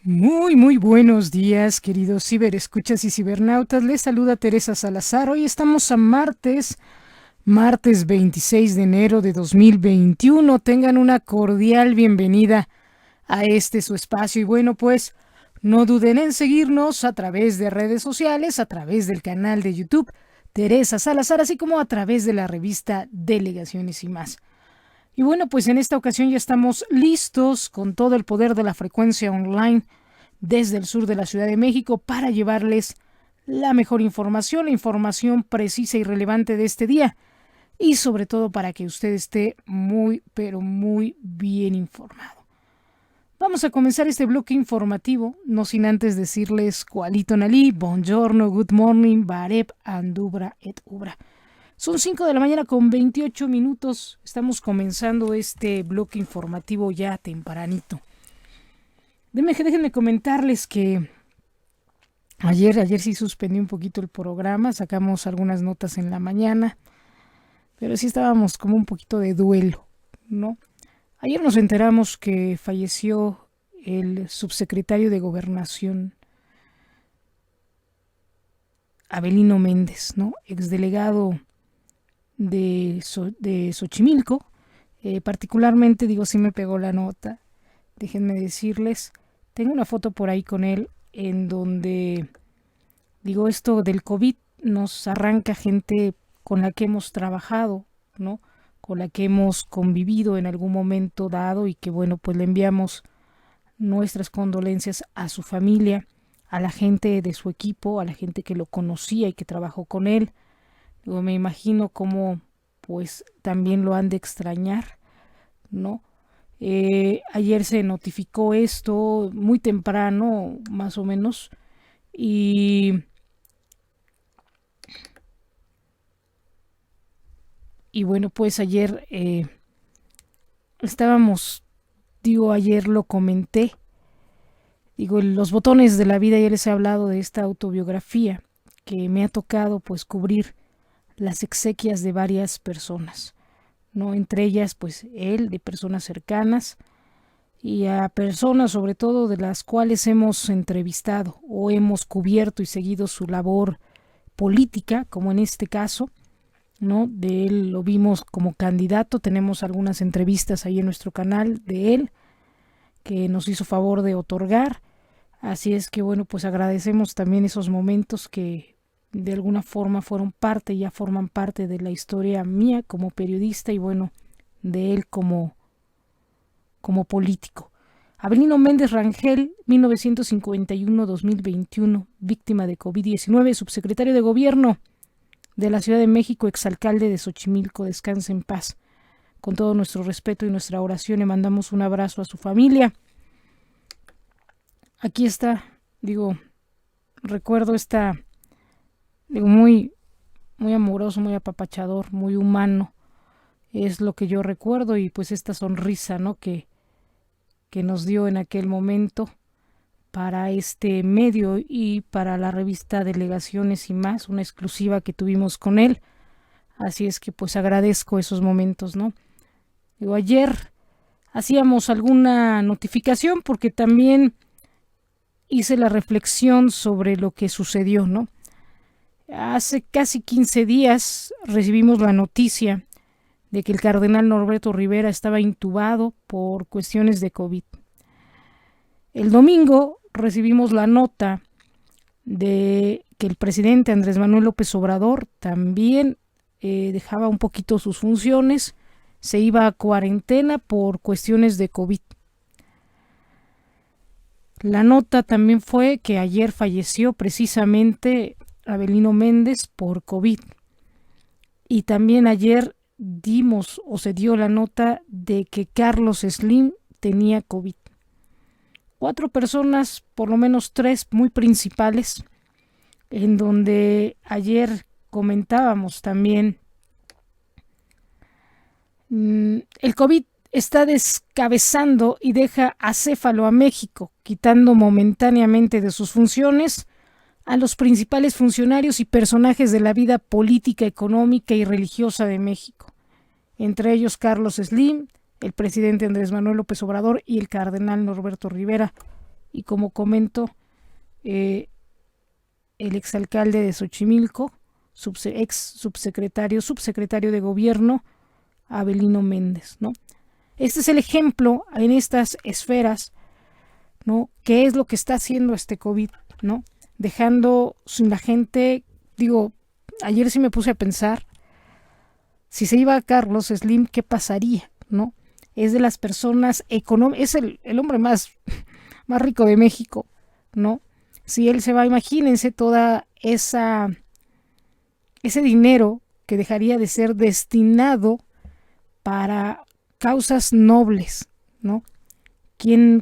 Muy buenos días, queridos ciberescuchas y cibernautas. Les saluda Teresa Salazar. Hoy estamos a martes 26 de enero de 2021. Tengan una cordial bienvenida a este su espacio. Y bueno, pues no duden en seguirnos a través de redes sociales, a través del canal de YouTube Teresa Salazar, así como a través de la revista Delegaciones y más. Y bueno, pues en esta ocasión ya estamos listos con todo el poder de la frecuencia online desde el sur de la Ciudad de México para llevarles la mejor información, la información precisa y relevante de este día y sobre todo para que usted esté muy bien informado. Vamos a comenzar este bloque informativo, no sin antes decirles Kualito Nali, Buongiorno, Good Morning, Barep, Andubra et Ubra. Son 5 de la mañana con 28 minutos. Estamos comenzando este bloque informativo ya tempranito. Déjenme comentarles que ayer sí suspendí un poquito el programa. Sacamos algunas notas en la mañana, pero sí estábamos como un poquito de duelo, ¿no? Ayer nos enteramos que falleció el subsecretario de Gobernación, Avelino Méndez, ¿no? Exdelegado de Xochimilco. Particularmente, sí me pegó la nota. Déjenme decirles, tengo una foto por ahí con él en donde, esto del COVID nos arranca gente con la que hemos trabajado, ¿no? Con la que hemos convivido en algún momento dado y que, bueno, pues le enviamos nuestras condolencias a su familia, a la gente de su equipo, a la gente que lo conocía y que trabajó con él. Me imagino cómo pues también lo han de extrañar, ¿no? Ayer se notificó esto muy temprano, más o menos, y bueno, pues ayer estábamos, ayer lo comenté, los botones de la vida, ya les he hablado de esta autobiografía que me ha tocado pues cubrir las exequias de varias personas, ¿no? Entre ellas pues él, de personas cercanas y a personas sobre todo de las cuales hemos entrevistado o hemos cubierto y seguido su labor política, como en este caso, ¿no? De él lo vimos como candidato, tenemos algunas entrevistas ahí en nuestro canal de él que nos hizo favor de otorgar, así es que bueno, pues agradecemos también esos momentos que de alguna forma fueron parte, ya forman parte de la historia mía como periodista y bueno, de él como político. Avelino Méndez Rangel, 1951-2021, víctima de COVID-19, subsecretario de Gobierno de la Ciudad de México, exalcalde de Xochimilco, descanse en paz. Con todo nuestro respeto y nuestra oración le mandamos un abrazo a su familia. Aquí está, recuerdo esta, muy amoroso, muy apapachador, muy humano, es lo que yo recuerdo y pues esta sonrisa, ¿no? que nos dio en aquel momento para este medio y para la revista Delegaciones y más, una exclusiva que tuvimos con él. Así es que pues agradezco esos momentos, ¿no? Ayer hacíamos alguna notificación porque también hice la reflexión sobre lo que sucedió, ¿no? Hace casi 15 días recibimos la noticia de que el cardenal Norberto Rivera estaba intubado por cuestiones de COVID. El domingo recibimos la nota de que el presidente Andrés Manuel López Obrador también dejaba un poquito sus funciones, se iba a cuarentena por cuestiones de COVID. La nota también fue que ayer falleció precisamente Avelino Méndez por COVID. Y también ayer se dio la nota de que Carlos Slim tenía COVID. 4 personas, por lo menos 3 muy principales, en donde ayer comentábamos también el COVID está descabezando y deja acéfalo a México, quitando momentáneamente de sus funciones a los principales funcionarios y personajes de la vida política, económica y religiosa de México, entre ellos Carlos Slim, el presidente Andrés Manuel López Obrador y el cardenal Norberto Rivera, y como comento, el exalcalde de Xochimilco, subsecretario de gobierno, Abelino Méndez, ¿no? Este es el ejemplo en estas esferas, ¿no? ¿Qué es lo que está haciendo este COVID, ¿no? Dejando sin la gente, digo, ayer sí me puse a pensar, si se iba a Carlos Slim, ¿qué pasaría, ¿no? Es de las personas económicas, es el hombre más rico de México, ¿no? Si él se va, imagínense toda ese dinero que dejaría de ser destinado para causas nobles, ¿no?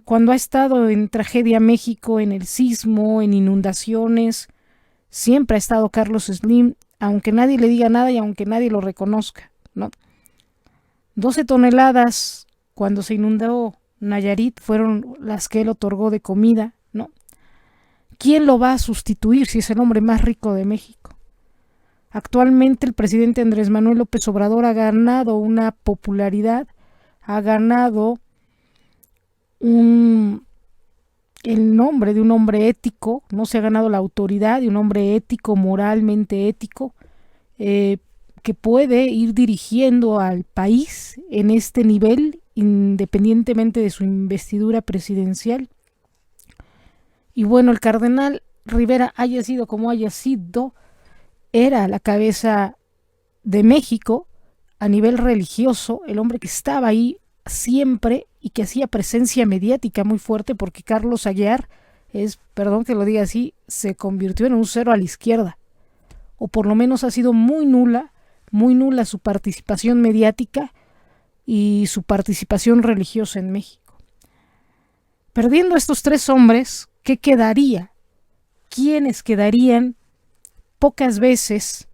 Cuando ha estado en tragedia México, en el sismo, en inundaciones, siempre ha estado Carlos Slim, aunque nadie le diga nada y aunque nadie lo reconozca, ¿no? 12 toneladas cuando se inundó Nayarit fueron las que él otorgó de comida, ¿no? ¿Quién lo va a sustituir si es el hombre más rico de México? Actualmente el presidente Andrés Manuel López Obrador ha ganado una popularidad, ha ganado el nombre de un hombre ético, no se ha ganado la autoridad de un hombre ético, moralmente ético, que puede ir dirigiendo al país en este nivel, independientemente de su investidura presidencial. Y bueno, el cardenal Rivera, haya sido como haya sido, era la cabeza de México a nivel religioso, el hombre que estaba ahí siempre y que hacía presencia mediática muy fuerte, porque Carlos Aguiar perdón que lo diga así, se convirtió en un cero a la izquierda, o por lo menos ha sido muy nula su participación mediática y su participación religiosa en México. Perdiendo estos tres hombres, ¿qué quedaría? ¿Quiénes quedarían? Pocas veces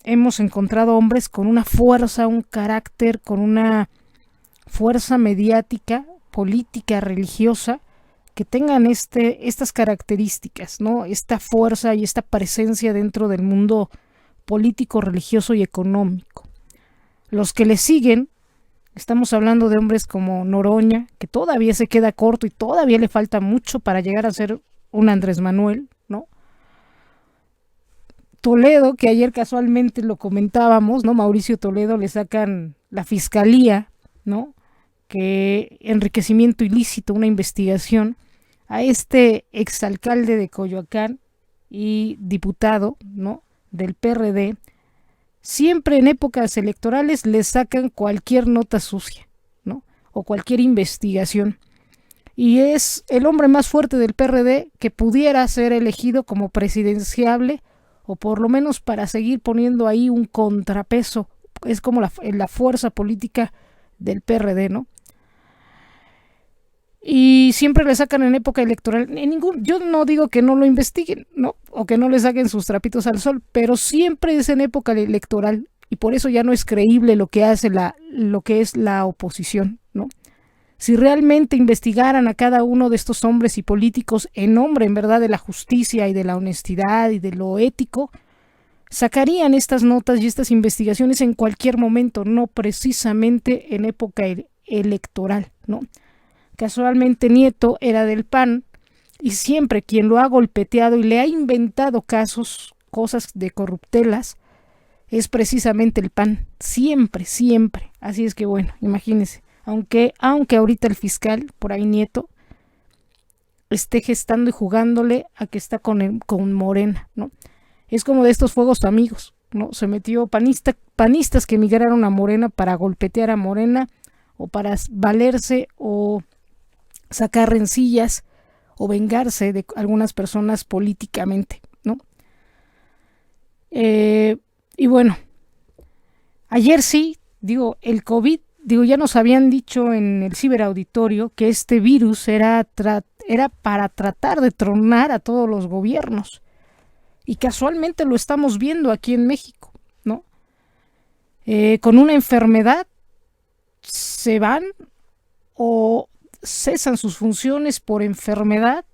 hemos encontrado hombres con una fuerza, un carácter, con una fuerza mediática, política, religiosa, que tengan estas características, ¿no? Esta fuerza y esta presencia dentro del mundo político, religioso y económico. Los que le siguen, estamos hablando de hombres como Noroña, que todavía se queda corto y todavía le falta mucho para llegar a ser un Andrés Manuel, ¿no? Toledo, que ayer casualmente lo comentábamos, ¿no? Mauricio Toledo, le sacan la fiscalía, ¿no? Que enriquecimiento ilícito, una investigación a este exalcalde de Coyoacán y diputado, ¿no? Del PRD. Siempre en épocas electorales le sacan cualquier nota sucia, ¿no? O cualquier investigación. Y es el hombre más fuerte del PRD que pudiera ser elegido como presidenciable, o por lo menos para seguir poniendo ahí un contrapeso. Es como la fuerza política del PRD, ¿no? Y siempre le sacan en época electoral. Yo no digo que no lo investiguen, ¿no? O que no le saquen sus trapitos al sol, pero siempre es en época electoral, y por eso ya no es creíble lo que hace lo que es la oposición, ¿no? Si realmente investigaran a cada uno de estos hombres y políticos en nombre, en verdad, de la justicia y de la honestidad y de lo ético, sacarían estas notas y estas investigaciones en cualquier momento, no precisamente en época electoral, ¿no? Casualmente Nieto era del PAN, y siempre quien lo ha golpeteado y le ha inventado cosas de corruptelas, es precisamente el PAN. Siempre. Así es que bueno, imagínense. Aunque ahorita el fiscal, por ahí Nieto, esté gestando y jugándole a que está con Morena, ¿no? Es como de estos fuegos amigos, ¿no? Se metió panistas que migraron a Morena para golpetear a Morena, o para valerse o sacar rencillas o vengarse de algunas personas políticamente, ¿no? Y bueno, ayer sí, el COVID, ya nos habían dicho en el ciberauditorio que este virus era para tratar de tronar a todos los gobiernos, y casualmente lo estamos viendo aquí en México, ¿no? Con una enfermedad se van o cesan sus funciones por enfermedad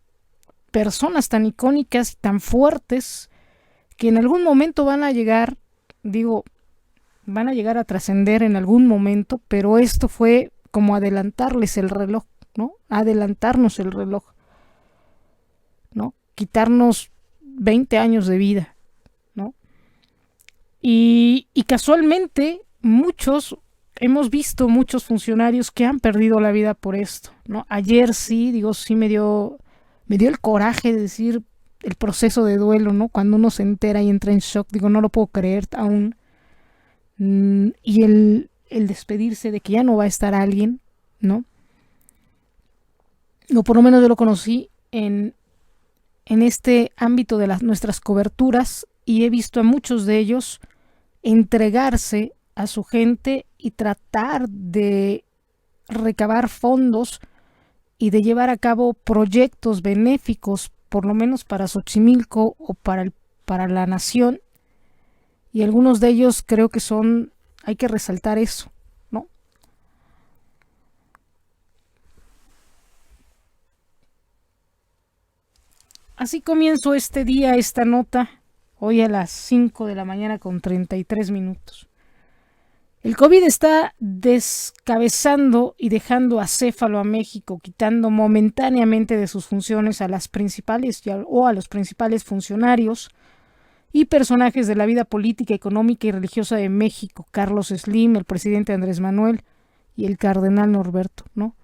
personas tan icónicas y tan fuertes que en algún momento van a llegar a trascender en algún momento, pero esto fue como adelantarles el reloj, ¿no? Adelantarnos el reloj, ¿no? Quitarnos 20 años de vida, ¿no? Y casualmente hemos visto muchos funcionarios que han perdido la vida por esto, ¿no? Ayer sí, digo, sí me dio el coraje de decir el proceso de duelo, ¿no? Cuando uno se entera y entra en shock, digo, no lo puedo creer aún. Y el despedirse de que ya no va a estar alguien, ¿no? O por lo menos yo lo conocí en este ámbito de nuestras coberturas, y he visto a muchos de ellos entregarse a su gente y tratar de recabar fondos y de llevar a cabo proyectos benéficos, por lo menos para Xochimilco o para la nación. Y algunos de ellos creo que hay que resaltar eso, ¿no? Así comienzo este día, esta nota, hoy a las 5 de la mañana con 33 minutos. El COVID está descabezando y dejando acéfalo a México, quitando momentáneamente de sus funciones a los principales funcionarios y personajes de la vida política, económica y religiosa de México: Carlos Slim, el presidente Andrés Manuel y el cardenal Norberto, ¿no?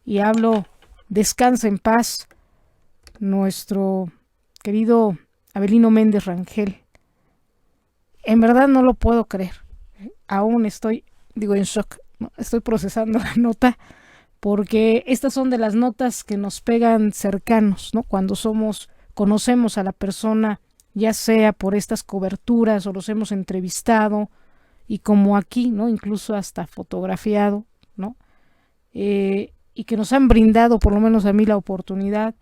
Y hablo, descansa en paz, nuestro querido Avelino Méndez Rangel. En verdad no lo puedo creer. Aún estoy, en shock, ¿no? Estoy procesando la nota, porque estas son de las notas que nos pegan cercanos, ¿no? Cuando conocemos a la persona, ya sea por estas coberturas o los hemos entrevistado, y como aquí, ¿no? Incluso hasta fotografiado, ¿no? Y que nos han brindado, por lo menos a mí, la oportunidad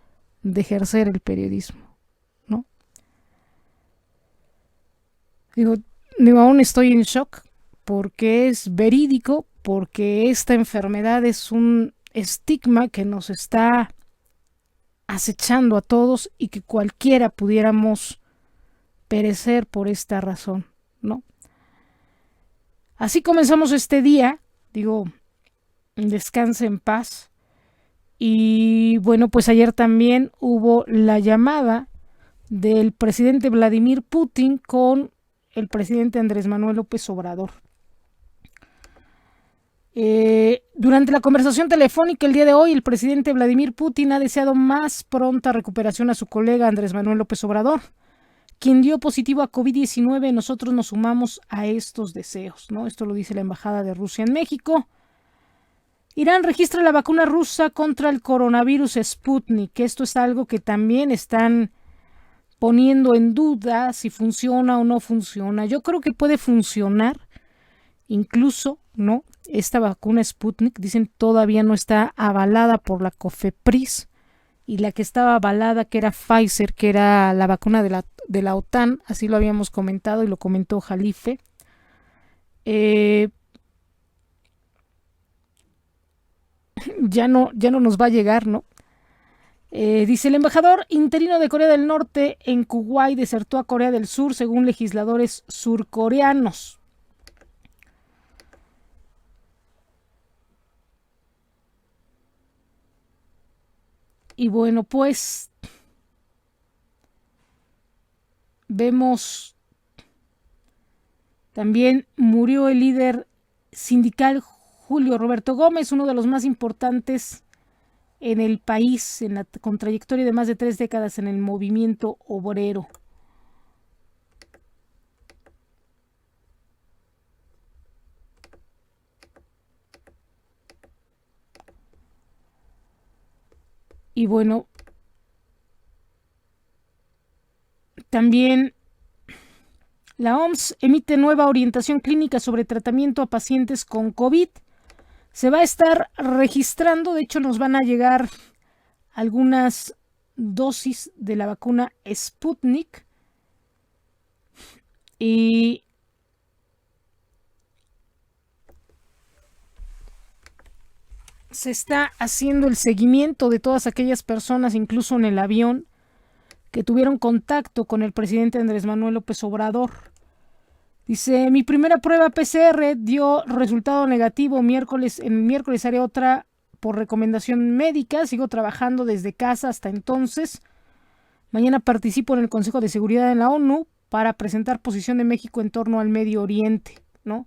de ejercer el periodismo, ¿no? Digo, aún estoy en shock, porque es verídico, porque esta enfermedad es un estigma que nos está acechando a todos y que cualquiera pudiéramos perecer por esta razón, ¿no? Así comenzamos este día, descanse en paz. Y bueno, pues ayer también hubo la llamada del presidente Vladimir Putin con el presidente Andrés Manuel López Obrador. Durante la conversación telefónica el día de hoy, el presidente Vladimir Putin ha deseado más pronta recuperación a su colega Andrés Manuel López Obrador, quien dio positivo a COVID-19. Nosotros nos sumamos a estos deseos, ¿no? Esto lo dice la Embajada de Rusia en México. Irán registra la vacuna rusa contra el coronavirus Sputnik. Esto es algo que también están poniendo en duda si funciona o no funciona. Yo creo que puede funcionar, incluso, ¿no? Esta vacuna Sputnik, dicen, todavía no está avalada por la COFEPRIS, y la que estaba avalada, que era Pfizer, que era la vacuna de la OTAN, así lo habíamos comentado y lo comentó Jalife. Ya no nos va a llegar, ¿no? Dice, el embajador interino de Corea del Norte en Kuwait desertó a Corea del Sur, según legisladores surcoreanos. Y bueno, pues vemos también murió el líder sindical Julio Roberto Gómez, uno de los más importantes en el país, con trayectoria de más de 3 décadas en el movimiento obrero. Y bueno, también la OMS emite nueva orientación clínica sobre tratamiento a pacientes con COVID. Se va a estar registrando, de hecho nos van a llegar algunas dosis de la vacuna Sputnik, y se está haciendo el seguimiento de todas aquellas personas, incluso en el avión, que tuvieron contacto con el presidente Andrés Manuel López Obrador. Dice, mi primera prueba PCR dio resultado negativo. El miércoles haré otra por recomendación médica, sigo trabajando desde casa hasta entonces. Mañana participo en el Consejo de Seguridad de la ONU para presentar posición de México en torno al Medio Oriente, ¿no?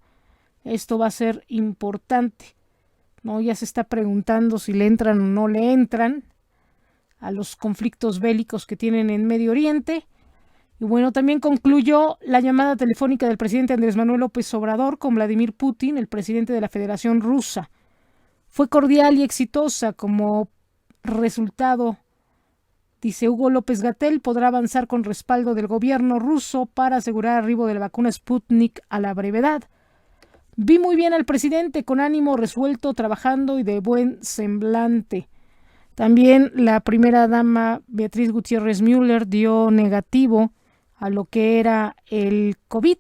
Esto va a ser importante, ¿no? Ya se está preguntando si le entran o no le entran a los conflictos bélicos que tienen en Medio Oriente. Y bueno, también concluyó la llamada telefónica del presidente Andrés Manuel López Obrador con Vladimir Putin, el presidente de la Federación Rusa. Fue cordial y exitosa. Como resultado, dice Hugo López-Gatell, podrá avanzar con respaldo del gobierno ruso para asegurar arribo de la vacuna Sputnik a la brevedad. Vi muy bien al presidente, con ánimo resuelto, trabajando y de buen semblante. También la primera dama Beatriz Gutiérrez Müller dio negativo a lo que era el COVID.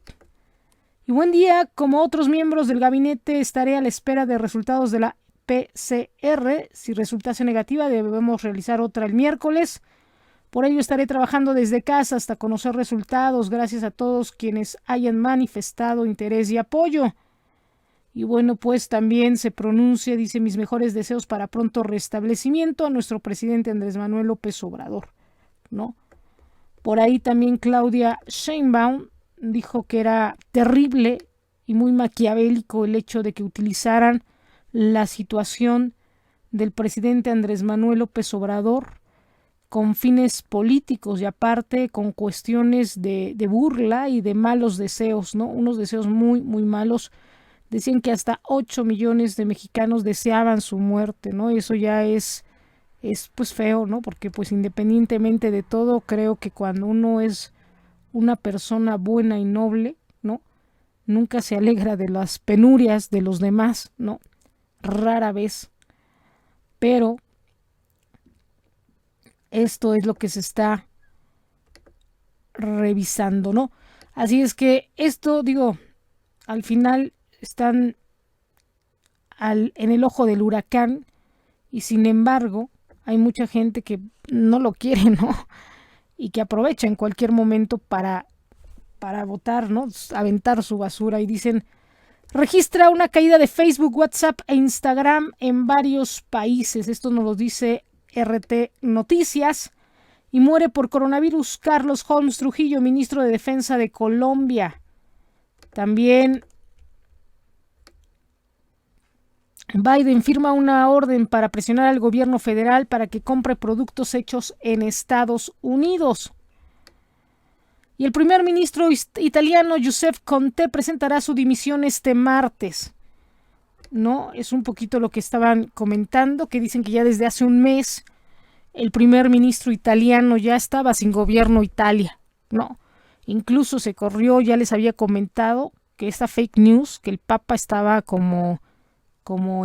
Y buen día, como otros miembros del gabinete, estaré a la espera de resultados de la PCR. Si resultase negativa, debemos realizar otra el miércoles. Por ello estaré trabajando desde casa hasta conocer resultados. Gracias a todos quienes hayan manifestado interés y apoyo. Y bueno, pues también se pronuncia, dice, mis mejores deseos para pronto restablecimiento a nuestro presidente Andrés Manuel López Obrador, ¿no? Por ahí también Claudia Sheinbaum dijo que era terrible y muy maquiavélico el hecho de que utilizaran la situación del presidente Andrés Manuel López Obrador con fines políticos y aparte con cuestiones de burla y de malos deseos, ¿no? Unos deseos muy, muy malos. Decían que hasta 8 millones de mexicanos deseaban su muerte, ¿no? Eso ya es pues feo, ¿no? Porque pues independientemente de todo, creo que cuando uno es una persona buena y noble, ¿no? Nunca se alegra de las penurias de los demás, ¿no? Rara vez. Pero esto es lo que se está revisando, ¿no? Así es que esto, digo, al final están en el ojo del huracán y sin embargo hay mucha gente que no lo quiere, ¿no? Y que aprovecha en cualquier momento para votar, ¿no? Aventar su basura y dicen, registra una caída de Facebook, WhatsApp e Instagram en varios países. Esto nos lo dice RT Noticias. Y muere por coronavirus Carlos Holmes Trujillo, ministro de Defensa de Colombia. También Biden firma una orden para presionar al gobierno federal para que compre productos hechos en Estados Unidos. Y el primer ministro italiano Giuseppe Conte presentará su dimisión este martes. ¿No? Es un poquito lo que estaban comentando, que dicen que ya desde hace un mes el primer ministro italiano ya estaba sin gobierno Italia, ¿no? Incluso se corrió, ya les había comentado, que esta fake news, que el Papa estaba como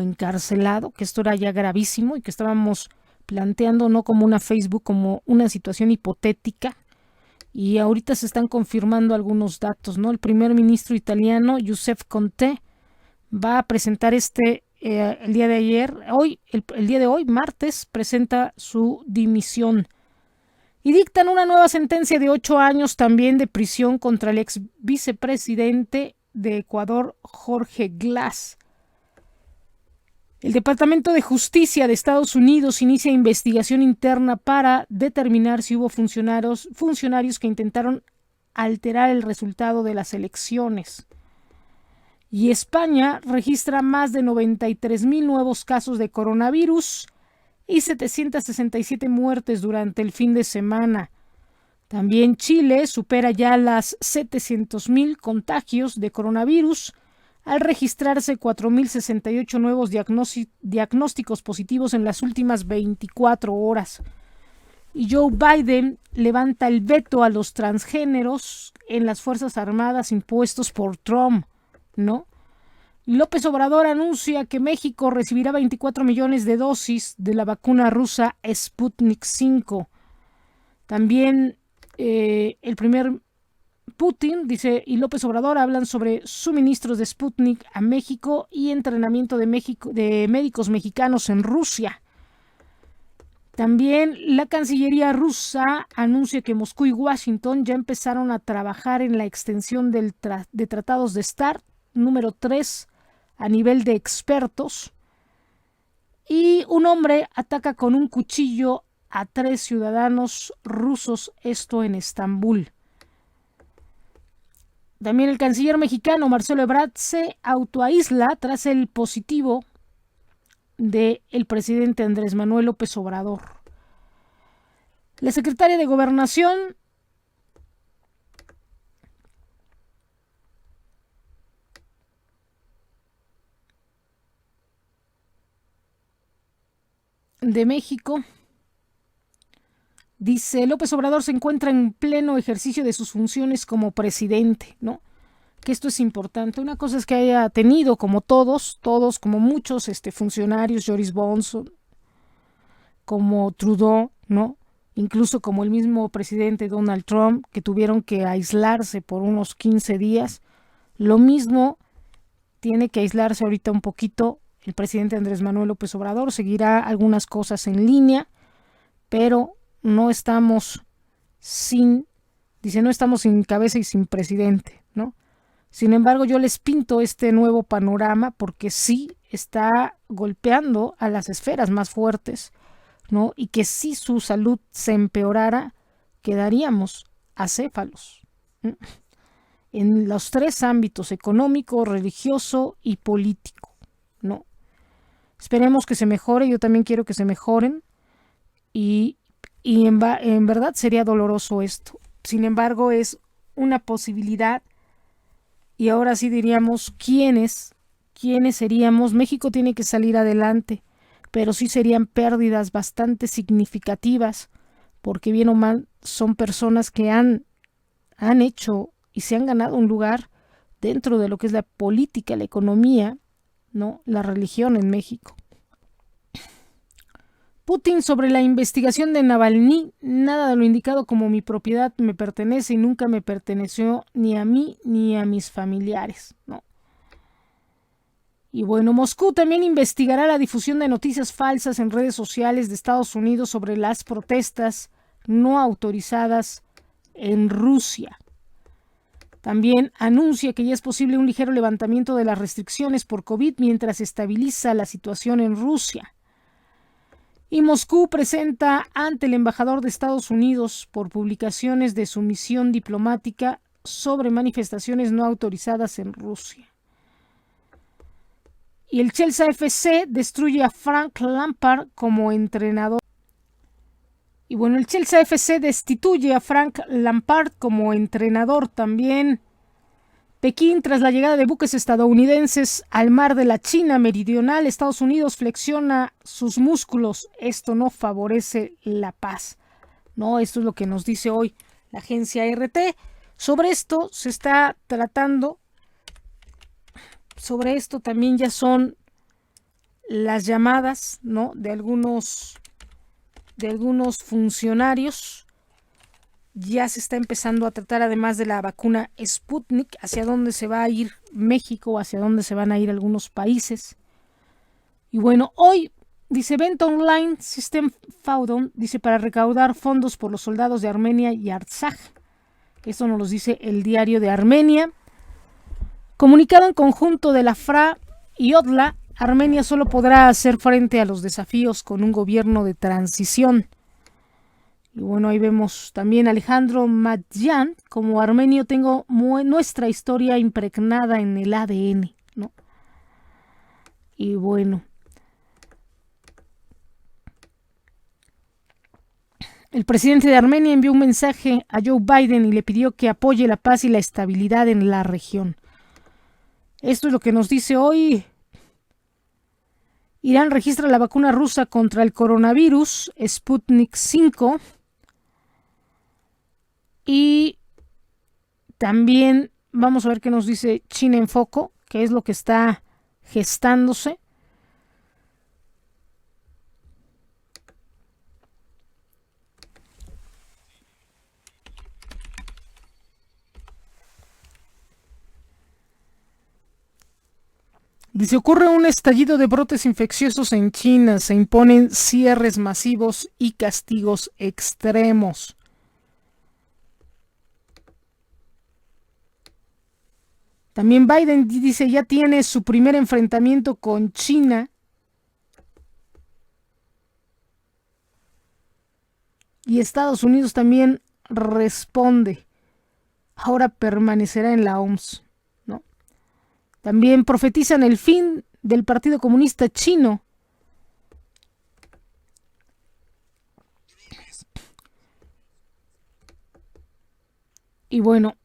encarcelado, que esto era ya gravísimo y que estábamos planteando no como una Facebook, como una situación hipotética. Y ahorita se están confirmando algunos datos, ¿no? El primer ministro italiano, Giuseppe Conte, va a presentar el día de ayer, el día de hoy, martes, presenta su dimisión. Y dictan una nueva sentencia de 8 años también de prisión contra el ex vicepresidente de Ecuador, Jorge Glass. El Departamento de Justicia de Estados Unidos inicia investigación interna para determinar si hubo funcionarios que intentaron alterar el resultado de las elecciones. Y España registra más de 93,000 nuevos casos de coronavirus y 767 muertes durante el fin de semana. También Chile supera ya las 700,000 contagios de coronavirus al registrarse 4,068 nuevos diagnósticos positivos en las últimas 24 horas. Y Joe Biden levanta el veto a los transgéneros en las Fuerzas Armadas impuestos por Trump, ¿no? López Obrador anuncia que México recibirá 24 millones de dosis de la vacuna rusa Sputnik 5. También el primer Putin, dice, y López Obrador hablan sobre suministros de Sputnik a México y entrenamiento de médicos mexicanos en Rusia. También la Cancillería rusa anuncia que Moscú y Washington ya empezaron a trabajar en la extensión de tratados de START número 3 a nivel de expertos. Y un hombre ataca con un cuchillo a 3 ciudadanos rusos, esto en Estambul. También el canciller mexicano Marcelo Ebrard se autoaísla tras el positivo del presidente Andrés Manuel López Obrador. La secretaria de Gobernación de México dice: López Obrador se encuentra en pleno ejercicio de sus funciones como presidente, ¿no? Que esto es importante. Una cosa es que haya tenido, como todos, como muchos funcionarios, Joris Bonson, como Trudeau, ¿no? Incluso como el mismo presidente Donald Trump, que tuvieron que aislarse por unos 15 días. Lo mismo tiene que aislarse ahorita un poquito el presidente Andrés Manuel López Obrador. Seguirá algunas cosas en línea, pero no estamos sin cabeza y sin presidente, ¿no? Sin embargo, yo les pinto este nuevo panorama porque sí está golpeando a las esferas más fuertes, ¿no? Y que si su salud se empeorara, quedaríamos acéfalos, ¿no? En los 3 ámbitos: económico, religioso y político, ¿no? Esperemos que se mejore, yo también quiero que se mejoren y en verdad sería doloroso esto. Sin embargo, es una posibilidad y ahora sí diríamos quiénes seríamos. México tiene que salir adelante, pero sí serían pérdidas bastante significativas, porque bien o mal son personas que han hecho y se han ganado un lugar dentro de lo que es la política, la economía, ¿no? La religión en México. Putin sobre la investigación de Navalny: nada de lo indicado como mi propiedad me pertenece y nunca me perteneció ni a mí ni a mis familiares, ¿no? Y bueno, Moscú también investigará la difusión de noticias falsas en redes sociales de Estados Unidos sobre las protestas no autorizadas en Rusia. También anuncia que ya es posible un ligero levantamiento de las restricciones por COVID mientras se estabiliza la situación en Rusia. Y Moscú presenta ante el embajador de Estados Unidos por publicaciones de su misión diplomática sobre manifestaciones no autorizadas en Rusia. Y el Chelsea FC destruye a Frank Lampard como entrenador. Y bueno, el Chelsea FC destituye a Frank Lampard como entrenador también. Pekín, tras la llegada de buques estadounidenses al mar de la China Meridional, Estados Unidos flexiona sus músculos. Esto no favorece la paz, ¿no? Esto es lo que nos dice hoy la agencia RT. Sobre esto se está tratando. Sobre esto también ya son las llamadas, ¿no? de algunos funcionarios. Ya se está empezando a tratar, además de la vacuna Sputnik, hacia dónde se va a ir México, hacia dónde se van a ir algunos países. Y bueno, hoy dice Venta Online System Foundation, dice, para recaudar fondos por los soldados de Armenia y Artsaj. Esto nos lo dice el Diario de Armenia. Comunicado en conjunto de la FRA y ODLA, Armenia solo podrá hacer frente a los desafíos con un gobierno de transición. Y bueno, ahí vemos también a Alejandro Madyan: como armenio tengo nuestra historia impregnada en el ADN, ¿no? Y bueno, el presidente de Armenia envió un mensaje a Joe Biden y le pidió que apoye la paz y la estabilidad en la región. Esto es lo que nos dice hoy. Irán registra la vacuna rusa contra el coronavirus, Sputnik 5. Y también vamos a ver qué nos dice China en Foco, qué es lo que está gestándose. Dice: ocurre un estallido de brotes infecciosos en China, se imponen cierres masivos y castigos extremos. También Biden dice ya tiene su primer enfrentamiento con China Y Estados Unidos también responde. Ahora permanecerá en la OMS, ¿no? También profetizan el fin del Partido Comunista Chino. Y bueno,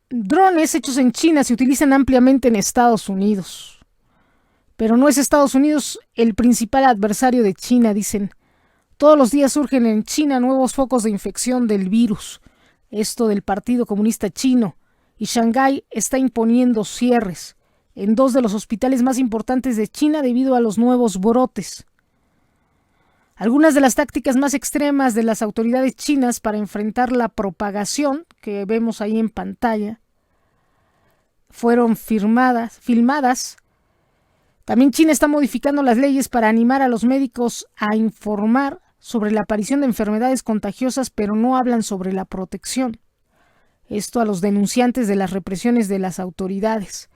drones hechos en China se utilizan ampliamente en Estados Unidos. Pero no es Estados Unidos el principal adversario de China, dicen. Todos los días surgen en China nuevos focos de infección del virus, esto del Partido Comunista Chino, y Shanghái está imponiendo cierres en 2 de los hospitales más importantes de China debido a los nuevos brotes. Algunas de las tácticas más extremas de las autoridades chinas para enfrentar la propagación que vemos ahí en pantalla fueron filmadas. También China está modificando las leyes para animar a los médicos a informar sobre la aparición de enfermedades contagiosas, pero no hablan sobre la protección. Esto a los denunciantes de las represiones de las autoridades.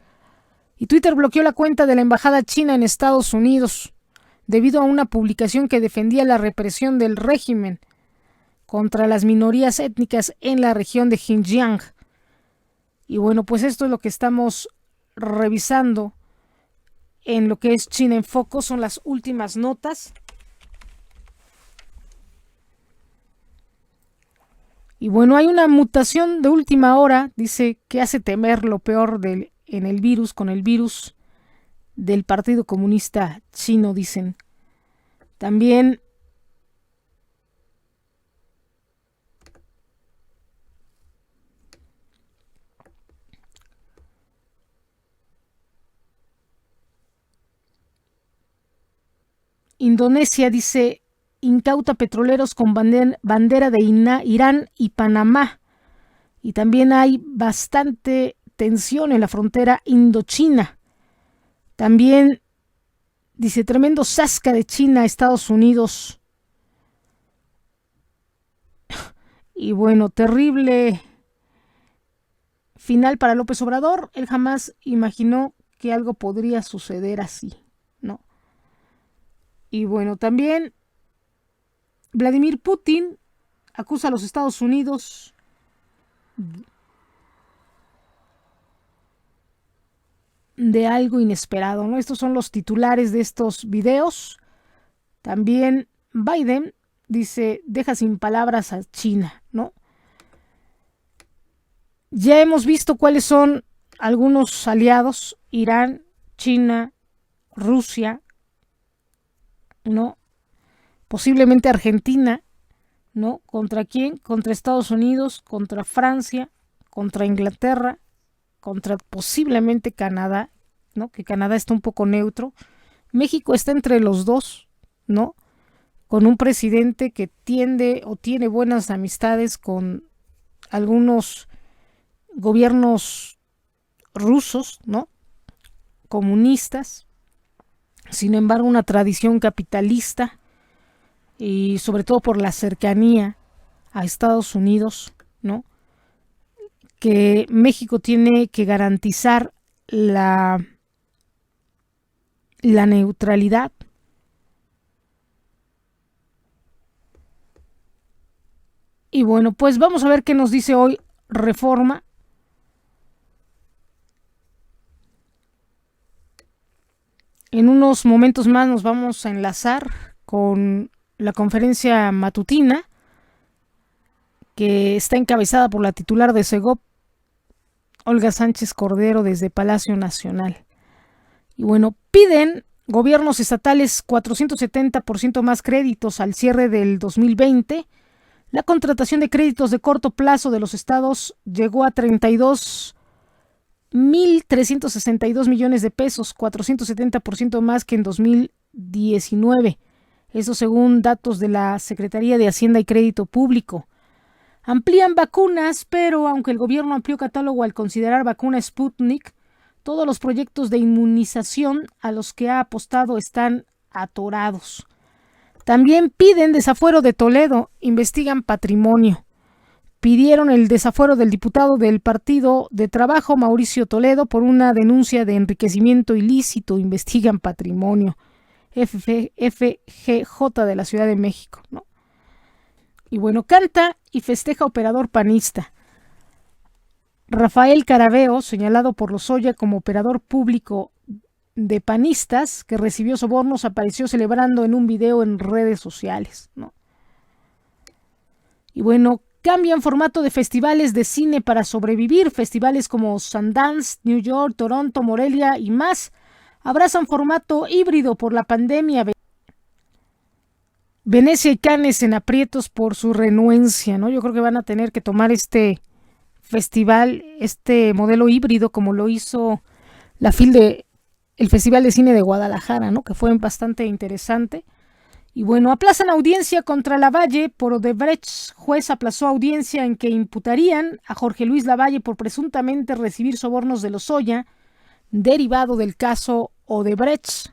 Y Twitter bloqueó la cuenta de la embajada china en Estados Unidos debido a una publicación que defendía la represión del régimen contra las minorías étnicas en la región de Xinjiang. Y bueno, pues esto es lo que estamos revisando en lo que es China en Foco, son las últimas notas. Y bueno, hay una mutación de última hora, dice, que hace temer lo peor en el virus, con el virus del Partido Comunista Chino, dicen. También Indonesia, dice, incauta petroleros con bandera de Irán y Panamá. Y también hay bastante tensión en la frontera Indochina. También dice, tremendo zasca de China a Estados Unidos. Y bueno, terrible final para López Obrador. Él jamás imaginó que algo podría suceder así, ¿no? Y bueno, también Vladimir Putin acusa a los Estados Unidos de algo inesperado, ¿no? Estos son los titulares de estos videos. También Biden dice, deja sin palabras a China, ¿no? Ya hemos visto cuáles son algunos aliados, Irán, China, Rusia, ¿no? Posiblemente Argentina, ¿no? ¿Contra quién? Contra Estados Unidos, contra Francia, contra Inglaterra, contra posiblemente Canadá, ¿no? Que Canadá está un poco neutro. México está entre los dos, ¿no? Con un presidente que tiende o tiene buenas amistades con algunos gobiernos rusos, ¿no? Comunistas. Sin embargo, una tradición capitalista y sobre todo por la cercanía a Estados Unidos, ¿no? Que México tiene que garantizar la neutralidad. Y bueno, pues vamos a ver qué nos dice hoy Reforma. En unos momentos más nos vamos a enlazar con la conferencia matutina que está encabezada por la titular de Segov, Olga Sánchez Cordero, desde Palacio Nacional. Y bueno, piden gobiernos estatales 470% más créditos al cierre del 2020. La contratación de créditos de corto plazo de los estados llegó a 32.362 millones de pesos, 470% más que en 2019. Eso según datos de la Secretaría de Hacienda y Crédito Público. Amplían vacunas, pero aunque el gobierno amplió catálogo al considerar vacuna Sputnik, todos los proyectos de inmunización a los que ha apostado están atorados. También piden desafuero de Toledo, investigan patrimonio. Pidieron el desafuero del diputado del Partido de Trabajo, Mauricio Toledo, por una denuncia de enriquecimiento ilícito, investigan patrimonio. FGJ de la Ciudad de México, ¿no? Y bueno, canta y festeja operador panista. Rafael Carabeo, señalado por Lozoya como operador público de panistas que recibió sobornos, apareció celebrando en un video en redes sociales, ¿no? Y bueno, cambian formato de festivales de cine para sobrevivir. Festivales como Sundance, New York, Toronto, Morelia y más abrazan formato híbrido por la pandemia. Venecia y Cannes en aprietos por su renuencia, ¿no? Yo creo que van a tener que tomar este festival, este modelo híbrido, como lo hizo el Festival de Cine de Guadalajara, ¿no? Que fue bastante interesante. Y bueno, aplazan audiencia contra Lavalle por Odebrecht. Juez aplazó audiencia en que imputarían a Jorge Luis Lavalle por presuntamente recibir sobornos de Lozoya, derivado del caso Odebrecht.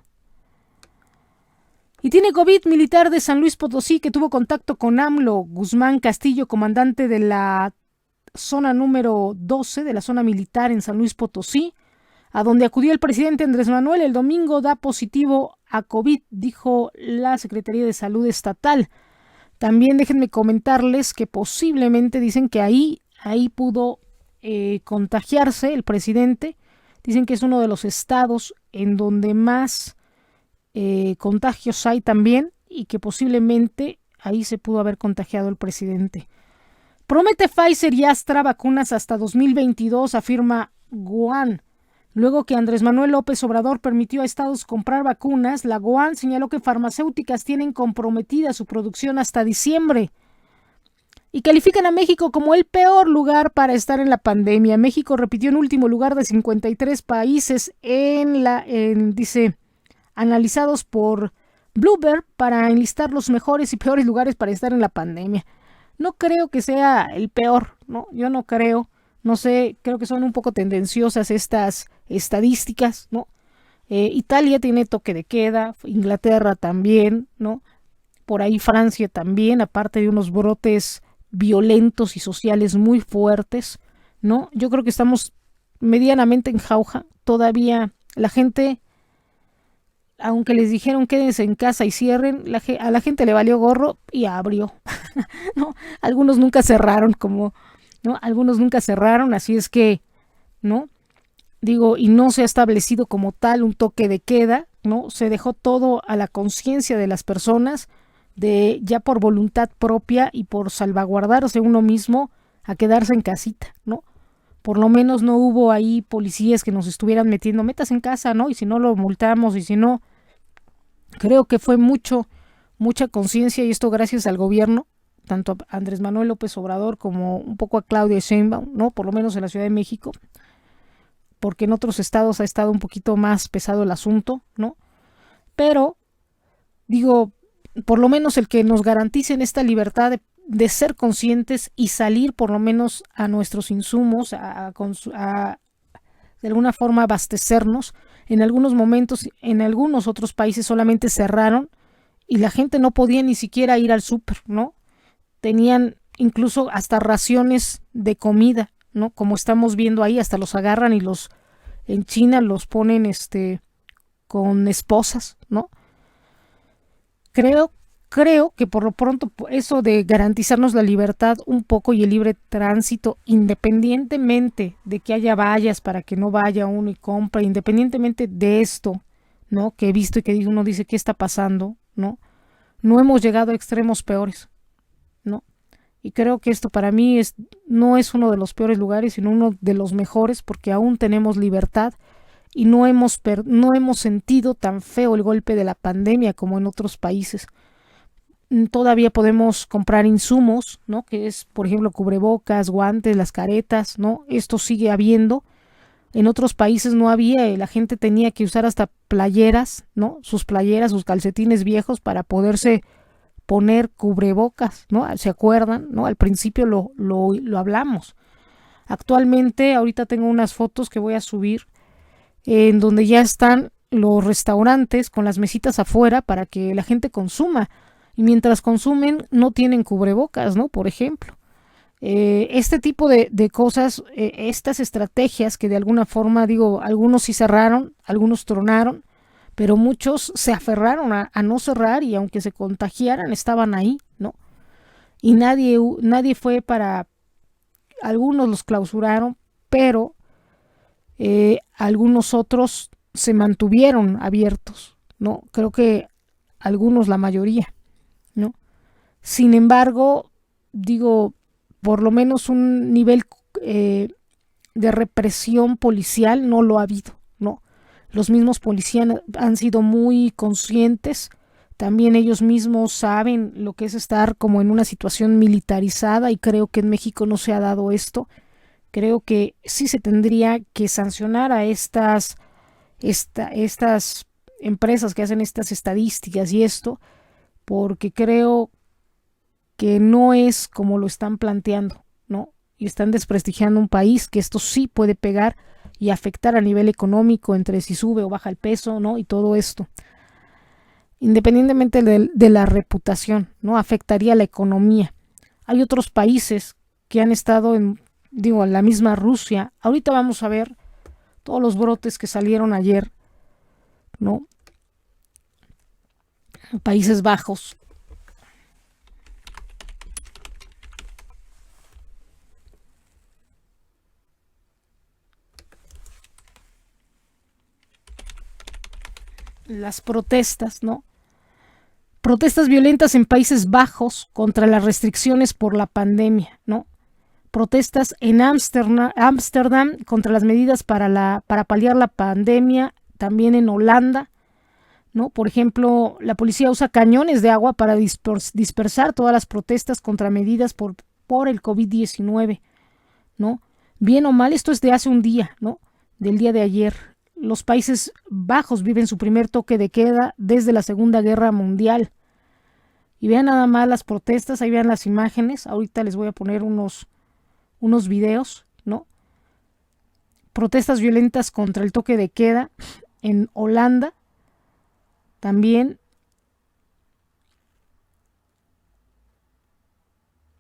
Y tiene COVID militar de San Luis Potosí que tuvo contacto con AMLO. Guzmán Castillo, comandante de la zona número 12 de la zona militar en San Luis Potosí, a donde acudió el presidente Andrés Manuel el domingo, da positivo a COVID, dijo la Secretaría de Salud Estatal. También déjenme comentarles que posiblemente dicen que ahí pudo contagiarse el presidente. Dicen que es uno de los estados en donde más contagios hay también y que posiblemente ahí se pudo haber contagiado el presidente. Promete Pfizer y Astra vacunas hasta 2022, afirma Goan. Luego que Andrés Manuel López Obrador permitió a estados comprar vacunas, la Goan señaló que farmacéuticas tienen comprometida su producción hasta diciembre y califican a México como el peor lugar para estar en la pandemia. México repitió en último lugar de 53 países dice, analizados por Bloomberg para enlistar los mejores y peores lugares para estar en la pandemia. No creo que sea el peor, ¿no? Yo no creo. No sé, creo que son un poco tendenciosas estas estadísticas, ¿no? Italia tiene toque de queda, Inglaterra también, ¿no? Por ahí Francia también, aparte de unos brotes violentos y sociales muy fuertes, ¿no? Yo creo que estamos medianamente en jauja. Todavía la gente, aunque les dijeron quédense en casa y cierren, a la gente le valió gorro y abrió, ¿no? Algunos nunca cerraron ¿no? Algunos nunca cerraron, así es que, ¿no? Digo, y no se ha establecido como tal un toque de queda, ¿no? Se dejó todo a la conciencia de las personas, ya por voluntad propia y por salvaguardarse uno mismo a quedarse en casita, ¿no? Por lo menos no hubo ahí policías que nos estuvieran metiendo, metas en casa, ¿no? Y si no lo multamos, y si no, creo que fue mucha conciencia, y esto gracias al gobierno, tanto a Andrés Manuel López Obrador como un poco a Claudia Sheinbaum, ¿no? Por lo menos en la Ciudad de México, porque en otros estados ha estado un poquito más pesado el asunto, ¿no? Pero, digo, por lo menos el que nos garanticen esta libertad de ser conscientes y salir por lo menos a nuestros insumos, de alguna forma abastecernos. En algunos momentos, en algunos otros países solamente cerraron y la gente no podía ni siquiera ir al súper, ¿no? Tenían incluso hasta raciones de comida, ¿no? Como estamos viendo ahí, hasta los agarran y en China los ponen con esposas, ¿no? Creo que por lo pronto eso de garantizarnos la libertad un poco y el libre tránsito, independientemente de que haya vallas para que no vaya uno y compre, independientemente de esto, ¿no? Que he visto y que uno dice qué está pasando, ¿no? No hemos llegado a extremos peores, ¿no? Y creo que esto para mí no es uno de los peores lugares, sino uno de los mejores, porque aún tenemos libertad y no hemos sentido tan feo el golpe de la pandemia como en otros países. Todavía podemos comprar insumos, ¿no? Que es, por ejemplo, cubrebocas, guantes, las caretas, ¿no? Esto sigue habiendo. En otros países no había, la gente tenía que usar hasta playeras, ¿no? Sus playeras, sus calcetines viejos para poderse poner cubrebocas, ¿no? ¿Se acuerdan? ¿No? Al principio lo hablamos. Actualmente, ahorita tengo unas fotos que voy a subir en donde ya están los restaurantes con las mesitas afuera para que la gente consuma. Y mientras consumen, no tienen cubrebocas, ¿no? Por ejemplo. Este tipo de cosas, estas estrategias que de alguna forma, digo, algunos sí cerraron, algunos tronaron, pero muchos se aferraron a no cerrar y aunque se contagiaran estaban ahí, ¿no? y nadie fue para, algunos los clausuraron, pero algunos otros se mantuvieron abiertos, ¿no? Creo que algunos, la mayoría, ¿no? Sin embargo, digo, por lo menos un nivel de represión policial no lo ha habido, ¿no? Los mismos policías han sido muy conscientes, también ellos mismos saben lo que es estar como en una situación militarizada y creo que en México no se ha dado esto. Creo que sí se tendría que sancionar a estas empresas que hacen estas estadísticas y esto, porque creo que no es como lo están planteando, ¿no? Y están desprestigiando un país que esto sí puede pegar y afectar a nivel económico entre si sube o baja el peso, ¿no? Y todo esto. Independientemente de la reputación, ¿no? Afectaría la economía. Hay otros países que han estado en, digo, la misma Rusia. Ahorita vamos a ver todos los brotes que salieron ayer, ¿no? Países Bajos. Las protestas, ¿no? Protestas violentas en Países Bajos contra las restricciones por la pandemia, ¿no? Protestas en Ámsterdam contra las medidas para paliar la pandemia, también en Holanda, ¿no? Por ejemplo, la policía usa cañones de agua para dispersar todas las protestas contra medidas por el COVID-19, ¿no? Bien o mal, esto es de hace un día, ¿no? Del día de ayer. Los Países Bajos viven su primer toque de queda desde la Segunda Guerra Mundial. Y vean nada más las protestas, ahí vean las imágenes. Ahorita les voy a poner unos videos, ¿no? Protestas violentas contra el toque de queda en Holanda. También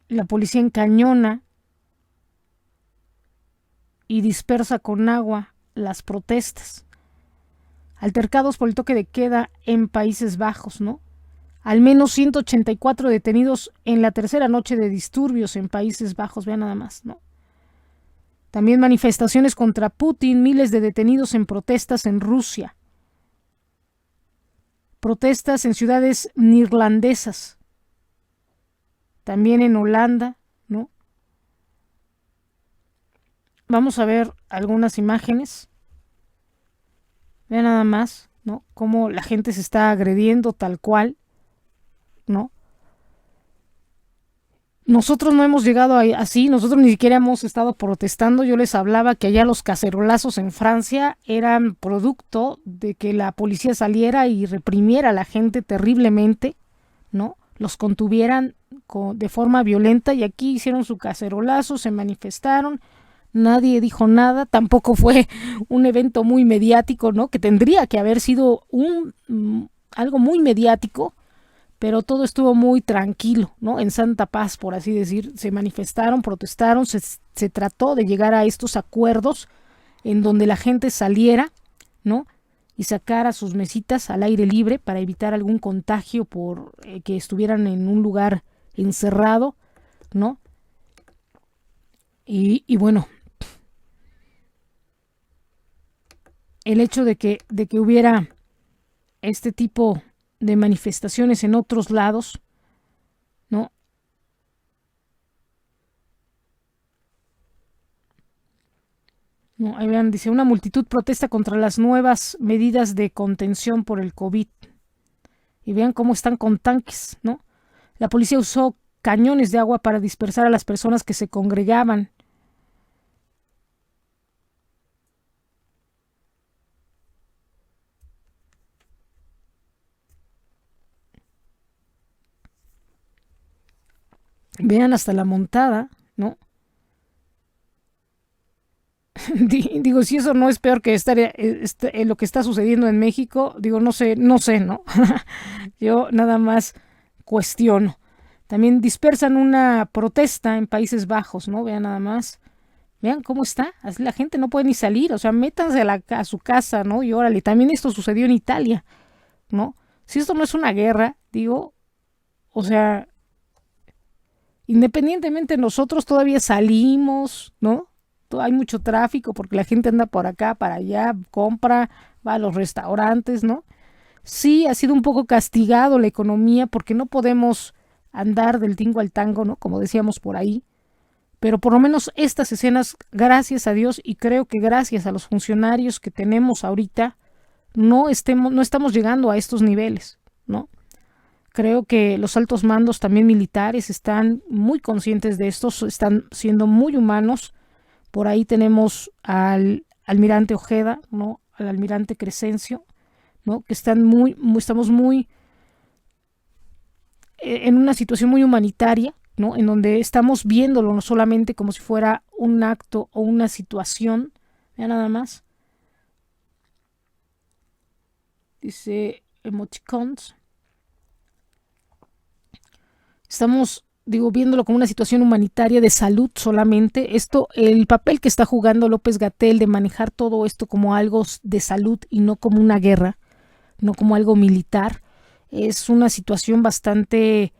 la policía encañona y dispersa con agua las protestas. Altercados por el toque de queda en Países Bajos, ¿no? Al menos 184 detenidos en la tercera noche de disturbios en Países Bajos, vean nada más, ¿no? También manifestaciones contra Putin, miles de detenidos en protestas en Rusia. Protestas en ciudades neerlandesas. También en Holanda, ¿no? Vamos a ver algunas imágenes. Vean nada más, ¿no? Cómo la gente se está agrediendo tal cual, ¿no? Nosotros no hemos llegado así, nosotros ni siquiera hemos estado protestando. Yo les hablaba que allá los cacerolazos en Francia eran producto de que la policía saliera y reprimiera a la gente terriblemente, ¿no? Los contuvieran de forma violenta y aquí hicieron su cacerolazo, se manifestaron, nadie dijo nada, tampoco fue un evento muy mediático, ¿no? Que tendría que haber sido algo muy mediático, pero todo estuvo muy tranquilo, ¿no? En santa paz, por así decir. Se manifestaron, protestaron, se trató de llegar a estos acuerdos en donde la gente saliera, ¿no? Y sacara sus mesitas al aire libre para evitar algún contagio por que estuvieran en un lugar encerrado, ¿no? Y bueno, el hecho de que hubiera este tipo de manifestaciones en otros lados, ¿no? No, ahí vean, dice, una multitud protesta contra las nuevas medidas de contención por el COVID. Y vean cómo están con tanques, ¿no? La policía usó cañones de agua para dispersar a las personas que se congregaban. Vean hasta la montada, ¿no? Digo, si eso no es peor que lo que está sucediendo en México, digo, no sé, ¿no? Yo nada más cuestiono. También dispersan una protesta en Países Bajos, ¿no? Vean nada más. Vean cómo está. Así la gente no puede ni salir. O sea, métanse a su casa, ¿no? Y órale, también esto sucedió en Italia, ¿no? Si esto no es una guerra, digo, o sea, Independientemente nosotros todavía salimos, ¿no? Hay mucho tráfico porque la gente anda por acá, para allá, compra, va a los restaurantes, ¿no? Sí, ha sido un poco castigado la economía porque no podemos andar del tingo al tango, ¿no? Como decíamos por ahí. Pero por lo menos estas escenas, gracias a Dios y creo que gracias a los funcionarios que tenemos ahorita, no estamos llegando a estos niveles, ¿no? Creo que los altos mandos también militares están muy conscientes de esto, están siendo muy humanos. Por ahí tenemos al almirante Ojeda, ¿no? Al almirante Crescencio, ¿no? Que estamos muy en una situación muy humanitaria, ¿no? En donde estamos viéndolo no solamente como si fuera un acto o una situación, ya nada más. Dice emoticons. Estamos, digo, viéndolo como una situación humanitaria de salud solamente. Esto, el papel que está jugando López Gatell de manejar todo esto como algo de salud y no como una guerra, no como algo militar, es una situación bastante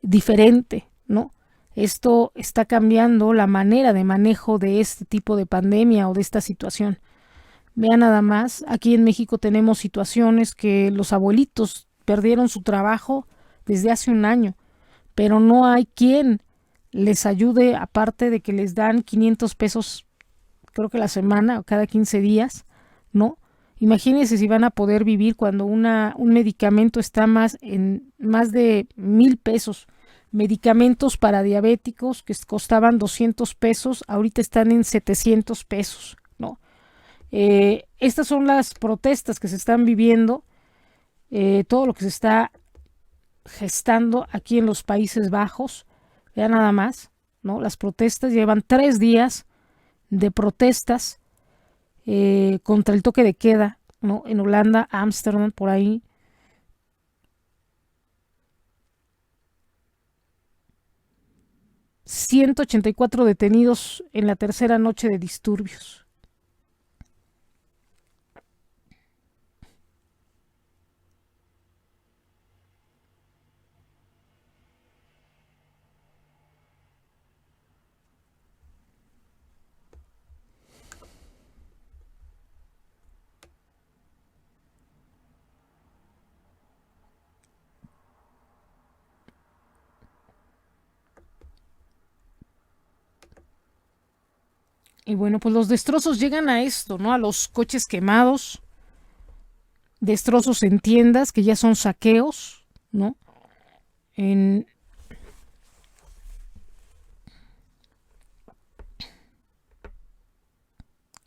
diferente, ¿no? Esto está cambiando la manera de manejo de este tipo de pandemia o de esta situación. Vean nada más, aquí en México tenemos situaciones que los abuelitos perdieron su trabajo desde hace un año, pero no hay quien les ayude, aparte de que les dan 500 pesos, creo que la semana o cada 15 días, ¿no? Imagínense si van a poder vivir cuando un medicamento está en más de 1,000 pesos. Medicamentos para diabéticos que costaban 200 pesos, ahorita están en 700 pesos, ¿no? Estas son las protestas que se están viviendo, todo lo que se está gestando aquí en los Países Bajos. Ya nada más, ¿no? Las protestas llevan 3 días de protestas contra el toque de queda, ¿no? En Holanda, Ámsterdam, por ahí. ...184 detenidos en la tercera noche de disturbios. Y bueno, pues los destrozos llegan a esto, ¿no? A los coches quemados, destrozos en tiendas que ya son saqueos, ¿no? En,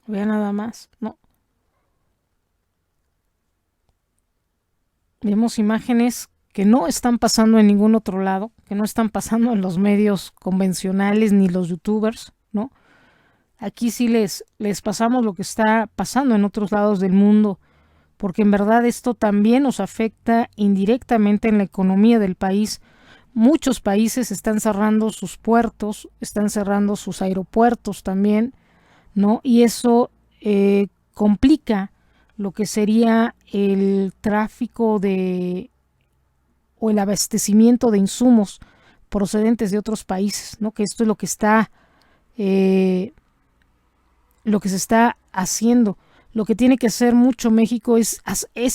Vean nada más, ¿no? Vemos imágenes que no están pasando en ningún otro lado, que no están pasando en los medios convencionales ni los youtubers, ¿no? Aquí sí les pasamos lo que está pasando en otros lados del mundo, porque en verdad esto también nos afecta indirectamente en la economía del país. Muchos países están cerrando sus puertos, están cerrando sus aeropuertos también, ¿no? Y eso complica lo que sería el tráfico o el abastecimiento de insumos procedentes de otros países, ¿no? Que esto es eh, lo que se está haciendo. Lo que tiene que hacer mucho México es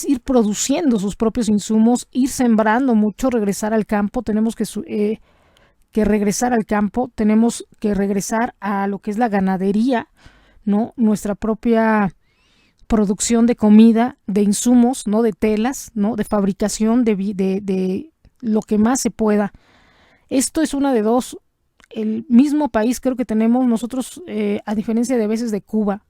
ir produciendo sus propios insumos, ir sembrando mucho, regresar al campo. Tenemos que regresar al campo, tenemos que regresar a lo que es la ganadería, ¿no? Nuestra propia producción de comida, de insumos, ¿no? De telas, ¿no? De fabricación de lo que más se pueda. Esto es una de dos. El mismo país creo que tenemos nosotros, a diferencia de veces de Cuba,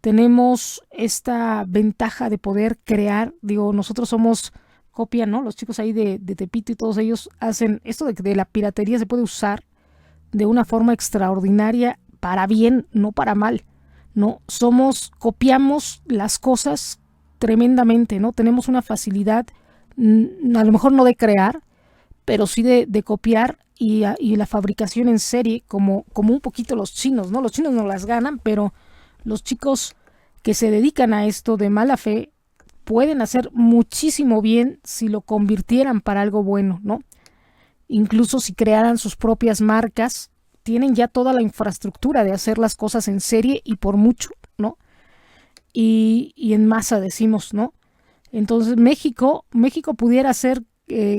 tenemos esta ventaja de poder crear. Digo, nosotros somos copia, ¿no? Los chicos ahí de Tepito y todos ellos hacen esto de que de la piratería se puede usar de una forma extraordinaria para bien, no para mal, ¿no? Copiamos las cosas tremendamente, ¿no? Tenemos una facilidad, a lo mejor no de crear, pero sí de copiar y la fabricación en serie, como un poquito los chinos, ¿no? Los chinos no las ganan, pero los chicos que se dedican a esto de mala fe pueden hacer muchísimo bien si lo convirtieran para algo bueno, ¿no? incluso si crearan sus propias marcas, tienen ya toda la infraestructura de hacer las cosas en serie y por mucho, ¿no? Y en masa decimos, ¿no? Entonces México pudiera ser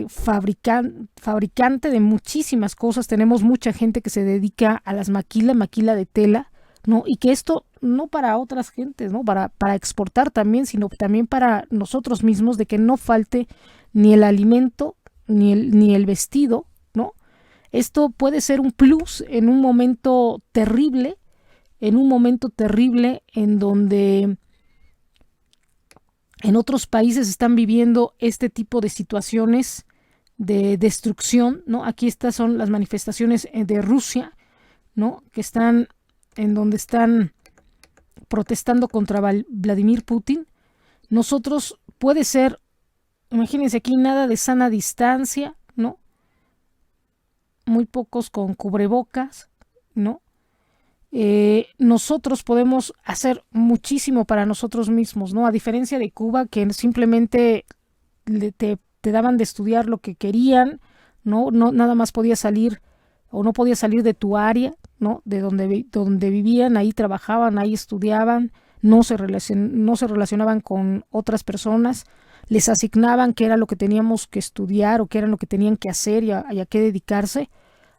fabricante de muchísimas cosas. Tenemos mucha gente que se dedica a las maquila de tela, ¿no? Y que esto no para otras gentes, ¿no? Para exportar también, sino también para nosotros mismos, de que no falte ni el alimento ni el vestido, ¿no? Esto puede ser un plus en un momento terrible, en donde en otros países están viviendo este tipo de situaciones de destrucción, ¿no? Aquí estas son las manifestaciones de Rusia, ¿no? Que están en donde están protestando contra Vladimir Putin. Nosotros puede ser, imagínense aquí nada de sana distancia, ¿no? Muy pocos con cubrebocas, ¿no? Nosotros podemos hacer muchísimo para nosotros mismos, ¿no? A diferencia de Cuba, que simplemente te daban de estudiar lo que querían, ¿no? No nada más podías salir o no podías salir de tu área, ¿no? De donde vivían, ahí trabajaban, ahí estudiaban, no se relacionaban con otras personas, les asignaban qué era lo que teníamos que estudiar o qué era lo que tenían que hacer y a qué dedicarse.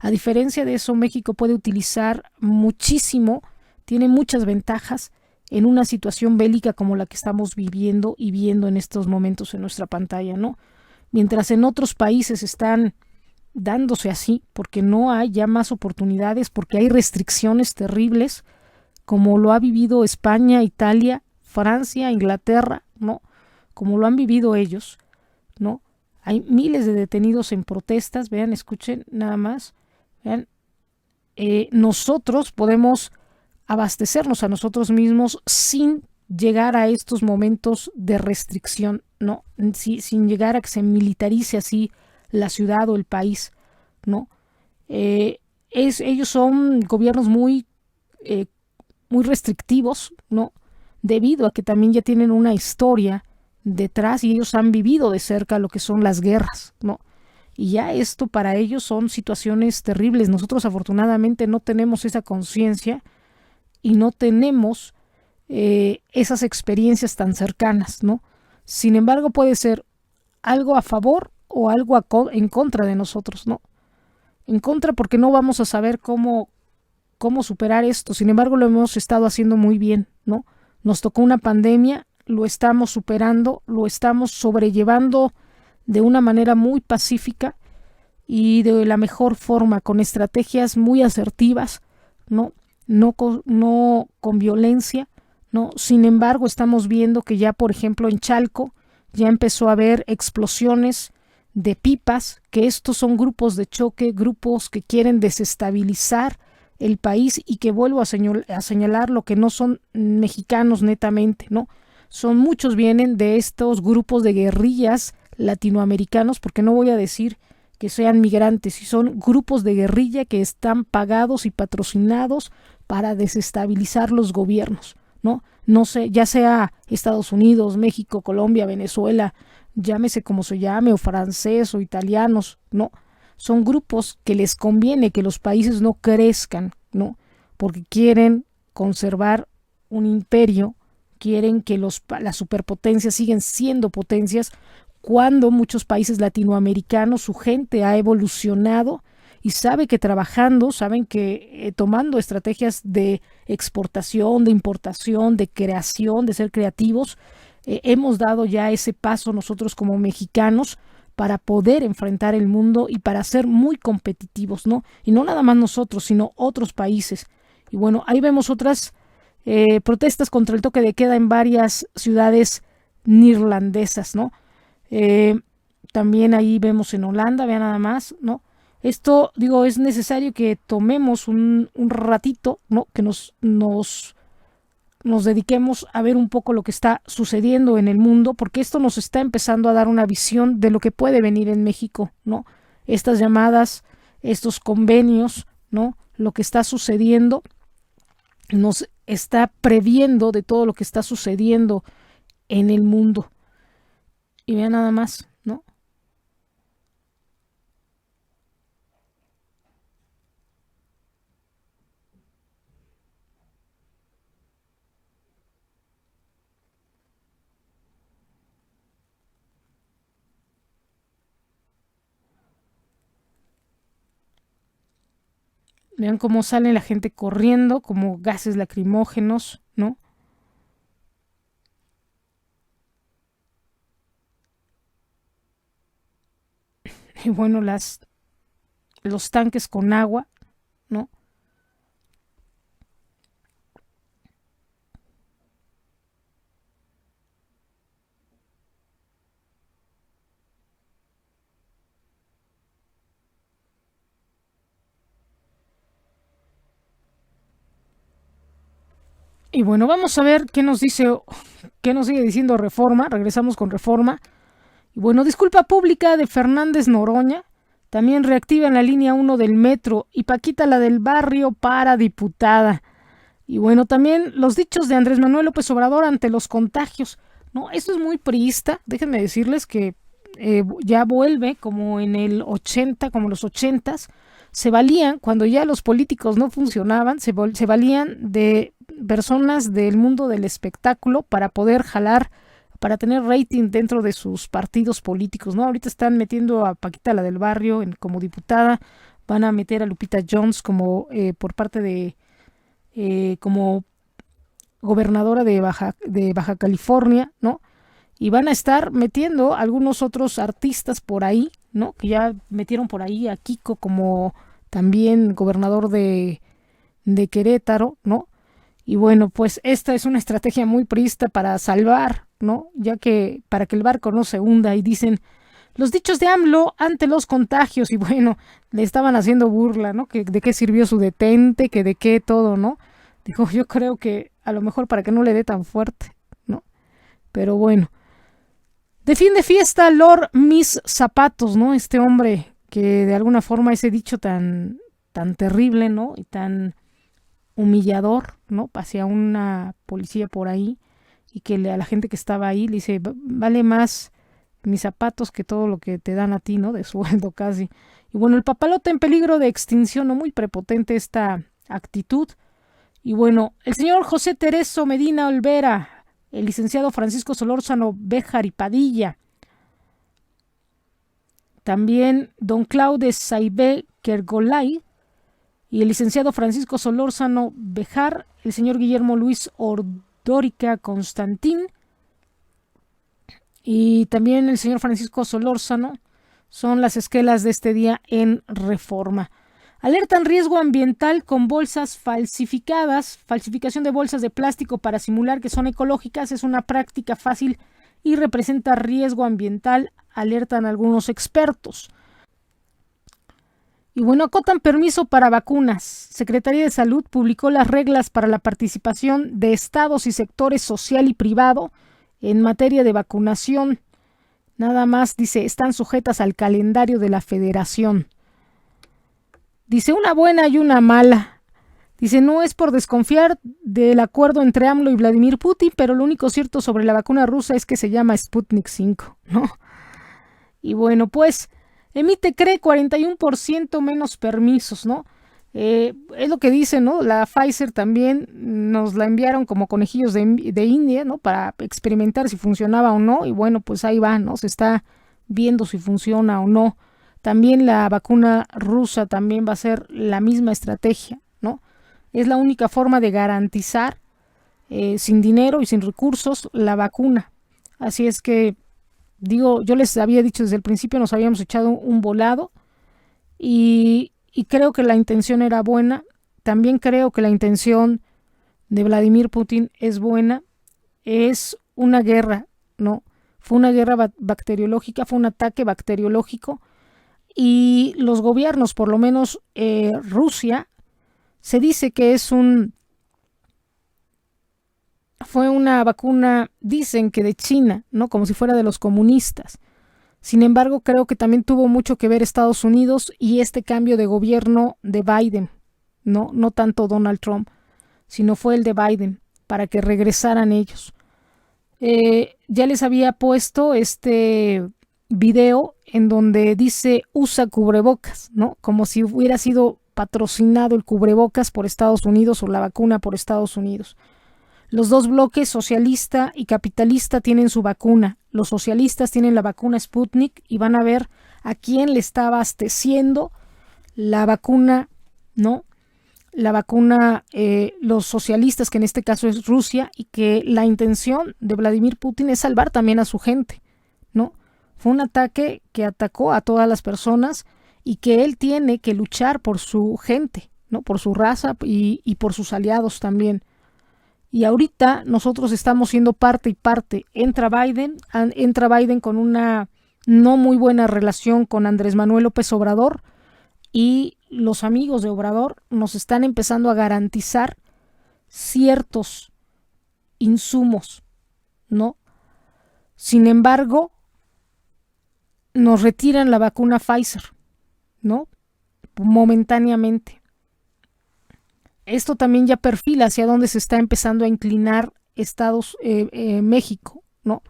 A diferencia de eso, México puede utilizar muchísimo, tiene muchas ventajas en una situación bélica como la que estamos viviendo y viendo en estos momentos en nuestra pantalla, ¿no? Mientras en otros países están dándose así, porque no hay ya más oportunidades, porque hay restricciones terribles, como lo ha vivido España, Italia, Francia, Inglaterra, ¿no? Como lo han vivido ellos, ¿no? Hay miles de detenidos en protestas, vean, escuchen nada más. Vean, nosotros podemos abastecernos a nosotros mismos sin llegar a estos momentos de restricción, ¿no? Sin llegar a que se militarice así la ciudad o el país, ¿no? Ellos son gobiernos muy restrictivos, ¿no? Debido a que también ya tienen una historia detrás y ellos han vivido de cerca lo que son las guerras, ¿no? Y ya esto para ellos son situaciones terribles. Nosotros afortunadamente no tenemos esa conciencia y no tenemos esas experiencias tan cercanas, ¿no? Sin embargo, puede ser algo a favor o algo en contra de nosotros, ¿no? En contra porque no vamos a saber cómo superar esto. Sin embargo, lo hemos estado haciendo muy bien, ¿no? Nos tocó una pandemia, lo estamos superando, lo estamos sobrellevando de una manera muy pacífica y de la mejor forma, con estrategias muy asertivas, ¿no? No con violencia, ¿no? Sin embargo, estamos viendo que ya, por ejemplo, en Chalco ya empezó a haber explosiones de pipas, que estos son grupos de choque, grupos que quieren desestabilizar el país y que vuelvo a señalar lo que no son mexicanos netamente, ¿no? Muchos vienen de estos grupos de guerrillas latinoamericanos, porque no voy a decir que sean migrantes, y son grupos de guerrilla que están pagados y patrocinados para desestabilizar los gobiernos, ¿no? No sé, ya sea Estados Unidos, México, Colombia, Venezuela, llámese como se llame, o francés o italianos, ¿no? Son grupos que les conviene que los países no crezcan, ¿no? Porque quieren conservar un imperio, quieren que las superpotencias siguen siendo potencias, cuando muchos países latinoamericanos, su gente ha evolucionado y saben que tomando estrategias de exportación, de importación, de creación, de ser creativos, hemos dado ya ese paso nosotros como mexicanos para poder enfrentar el mundo y para ser muy competitivos, ¿no? Y no nada más nosotros, sino otros países. Y bueno, ahí vemos otras protestas contra el toque de queda en varias ciudades neerlandesas, ¿no? También ahí vemos en Holanda, vean nada más, ¿no? Esto, digo, es necesario que tomemos un ratito, ¿no? Que nos dediquemos a ver un poco lo que está sucediendo en el mundo, porque esto nos está empezando a dar una visión de lo que puede venir en México, ¿no? Estas llamadas, estos convenios, ¿no? Lo que está sucediendo nos está previendo de todo lo que está sucediendo en el mundo. Y vean nada más, ¿no? Vean cómo sale la gente corriendo, como gases lacrimógenos, ¿no? Y bueno, los tanques con agua, ¿no? Y bueno, vamos a ver qué nos sigue diciendo Reforma. Regresamos con Reforma. Y bueno, disculpa pública de Fernández Noroña. También reactivan la línea 1 del metro y Paquita la del barrio para diputada. Y bueno, también los dichos de Andrés Manuel López Obrador ante los contagios. No, esto es muy priista. Déjenme decirles que ya vuelve como en el 80, como los 80s. Se valían, cuando ya los políticos no funcionaban, se valían de personas del mundo del espectáculo para poder jalar, para tener rating dentro de sus partidos políticos, ¿no? Ahorita están metiendo a Paquita la del barrio como diputada, van a meter a Lupita Jones como por parte de como gobernadora de Baja California, ¿no? Y van a estar metiendo algunos otros artistas por ahí, ¿no? Que ya metieron por ahí a Kiko como también gobernador de Querétaro, ¿no? Y bueno, pues esta es una estrategia muy priista para salvar, ¿no? Ya que para que el barco no se hunda, y dicen los dichos de AMLO ante los contagios, y bueno, le estaban haciendo burla, ¿no? Que de qué sirvió su detente, que de qué todo, ¿no? Dijo, yo creo que a lo mejor para que no le dé tan fuerte, ¿no? Pero bueno. De fin de fiesta, Lord Mis Zapatos, ¿no? Este hombre que de alguna forma ese dicho tan terrible, ¿no? Y tan humillador, ¿no? Hacia una policía por ahí, y que a la gente que estaba ahí le dice, vale más mis zapatos que todo lo que te dan a ti, ¿no? De sueldo casi. Y bueno, el papalote en peligro de extinción, ¿no? Muy prepotente esta actitud. Y bueno, el señor José Tereso Medina Olvera, el licenciado Francisco Solórzano Béjar y Padilla, también don Claude Saibé Kergolay y el licenciado Francisco Solórzano Béjar, el señor Guillermo Luis Ordórica Constantín y también el señor Francisco Solórzano son las esquelas de este día en Reforma. Alertan riesgo ambiental con bolsas falsificadas. Falsificación de bolsas de plástico para simular que son ecológicas es una práctica fácil y representa riesgo ambiental, alertan algunos expertos. Y bueno, acotan permiso para vacunas. Secretaría de Salud publicó las reglas para la participación de estados y sectores social y privado en materia de vacunación. Nada más, dice, están sujetas al calendario de la Federación. Dice una buena y una mala. Dice, no es por desconfiar del acuerdo entre AMLO y Vladimir Putin, pero lo único cierto sobre la vacuna rusa es que se llama Sputnik 5, ¿no? Y bueno, pues emite, cree, 41% menos permisos, ¿no? Es lo que dice, ¿no? La Pfizer también nos la enviaron como conejillos de India, ¿no? Para experimentar si funcionaba o no. Y bueno, pues ahí va, ¿no? Se está viendo si funciona o no. También la vacuna rusa también va a ser la misma estrategia, ¿no? Es la única forma de garantizar sin dinero y sin recursos la vacuna. Así es que, digo, yo les había dicho desde el principio, nos habíamos echado un volado y creo que la intención era buena. También creo que la intención de Vladimir Putin es buena. Es una guerra, ¿no? Fue una guerra bacteriológica, fue un ataque bacteriológico. Y los gobiernos, por lo menos Rusia, se dice que fue una vacuna, dicen que de China, ¿no? Como si fuera de los comunistas. Sin embargo, creo que también tuvo mucho que ver Estados Unidos y este cambio de gobierno de Biden, no tanto Donald Trump, sino fue el de Biden, para que regresaran ellos. Ya les había puesto este video en donde dice usa cubrebocas, ¿no? Como si hubiera sido patrocinado el cubrebocas por Estados Unidos o la vacuna por Estados Unidos. Los dos bloques, socialista y capitalista, tienen su vacuna. Los socialistas tienen la vacuna Sputnik y van a ver a quién le está abasteciendo la vacuna, ¿no? la vacuna, los socialistas, que en este caso es Rusia, y que la intención de Vladimir Putin es salvar también a su gente, ¿no? Fue un ataque que atacó a todas las personas y que él tiene que luchar por su gente, ¿no? Por su raza y por sus aliados también. Y ahorita nosotros estamos siendo parte y parte. Entra Biden con una no muy buena relación con Andrés Manuel López Obrador, y los amigos de Obrador nos están empezando a garantizar ciertos insumos, ¿no? Sin embargo, nos retiran la vacuna Pfizer, ¿no? Momentáneamente. Esto también ya perfila hacia dónde se está empezando a inclinar México, ¿no?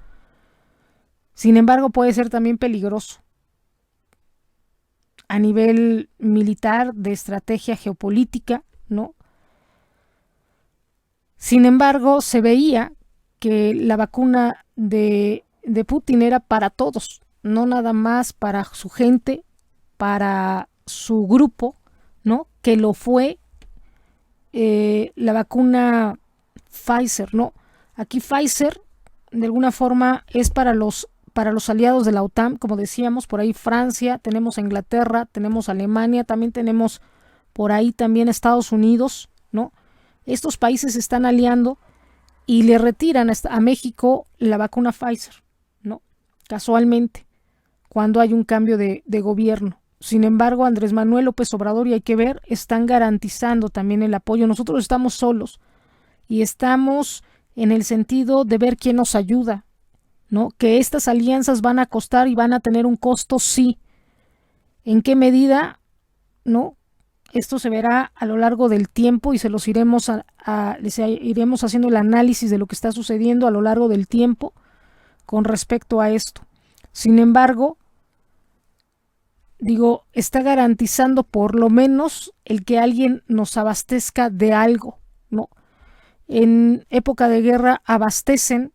Sin embargo, puede ser también peligroso a nivel militar, de estrategia geopolítica, ¿no? Sin embargo, se veía que la vacuna de Putin era para todos, no nada más para su gente, para su grupo, ¿no? Que lo fue la vacuna Pfizer, ¿no? Aquí Pfizer, de alguna forma, es para los aliados de la OTAN, como decíamos, por ahí Francia, tenemos a Inglaterra, tenemos a Alemania, también tenemos por ahí también Estados Unidos, ¿no? Estos países se están aliando y le retiran a México la vacuna Pfizer, ¿no? Casualmente, cuando hay un cambio de gobierno. Sin embargo, Andrés Manuel López Obrador, y hay que ver, están garantizando también el apoyo. Nosotros estamos solos y estamos en el sentido de ver quién nos ayuda, ¿no? Que estas alianzas van a costar y van a tener un costo, sí. ¿En qué medida? ¿No? Esto se verá a lo largo del tiempo y se los iremos iremos haciendo el análisis de lo que está sucediendo a lo largo del tiempo con respecto a esto. Sin embargo, digo, está garantizando por lo menos el que alguien nos abastezca de algo, ¿no? En época de guerra abastecen,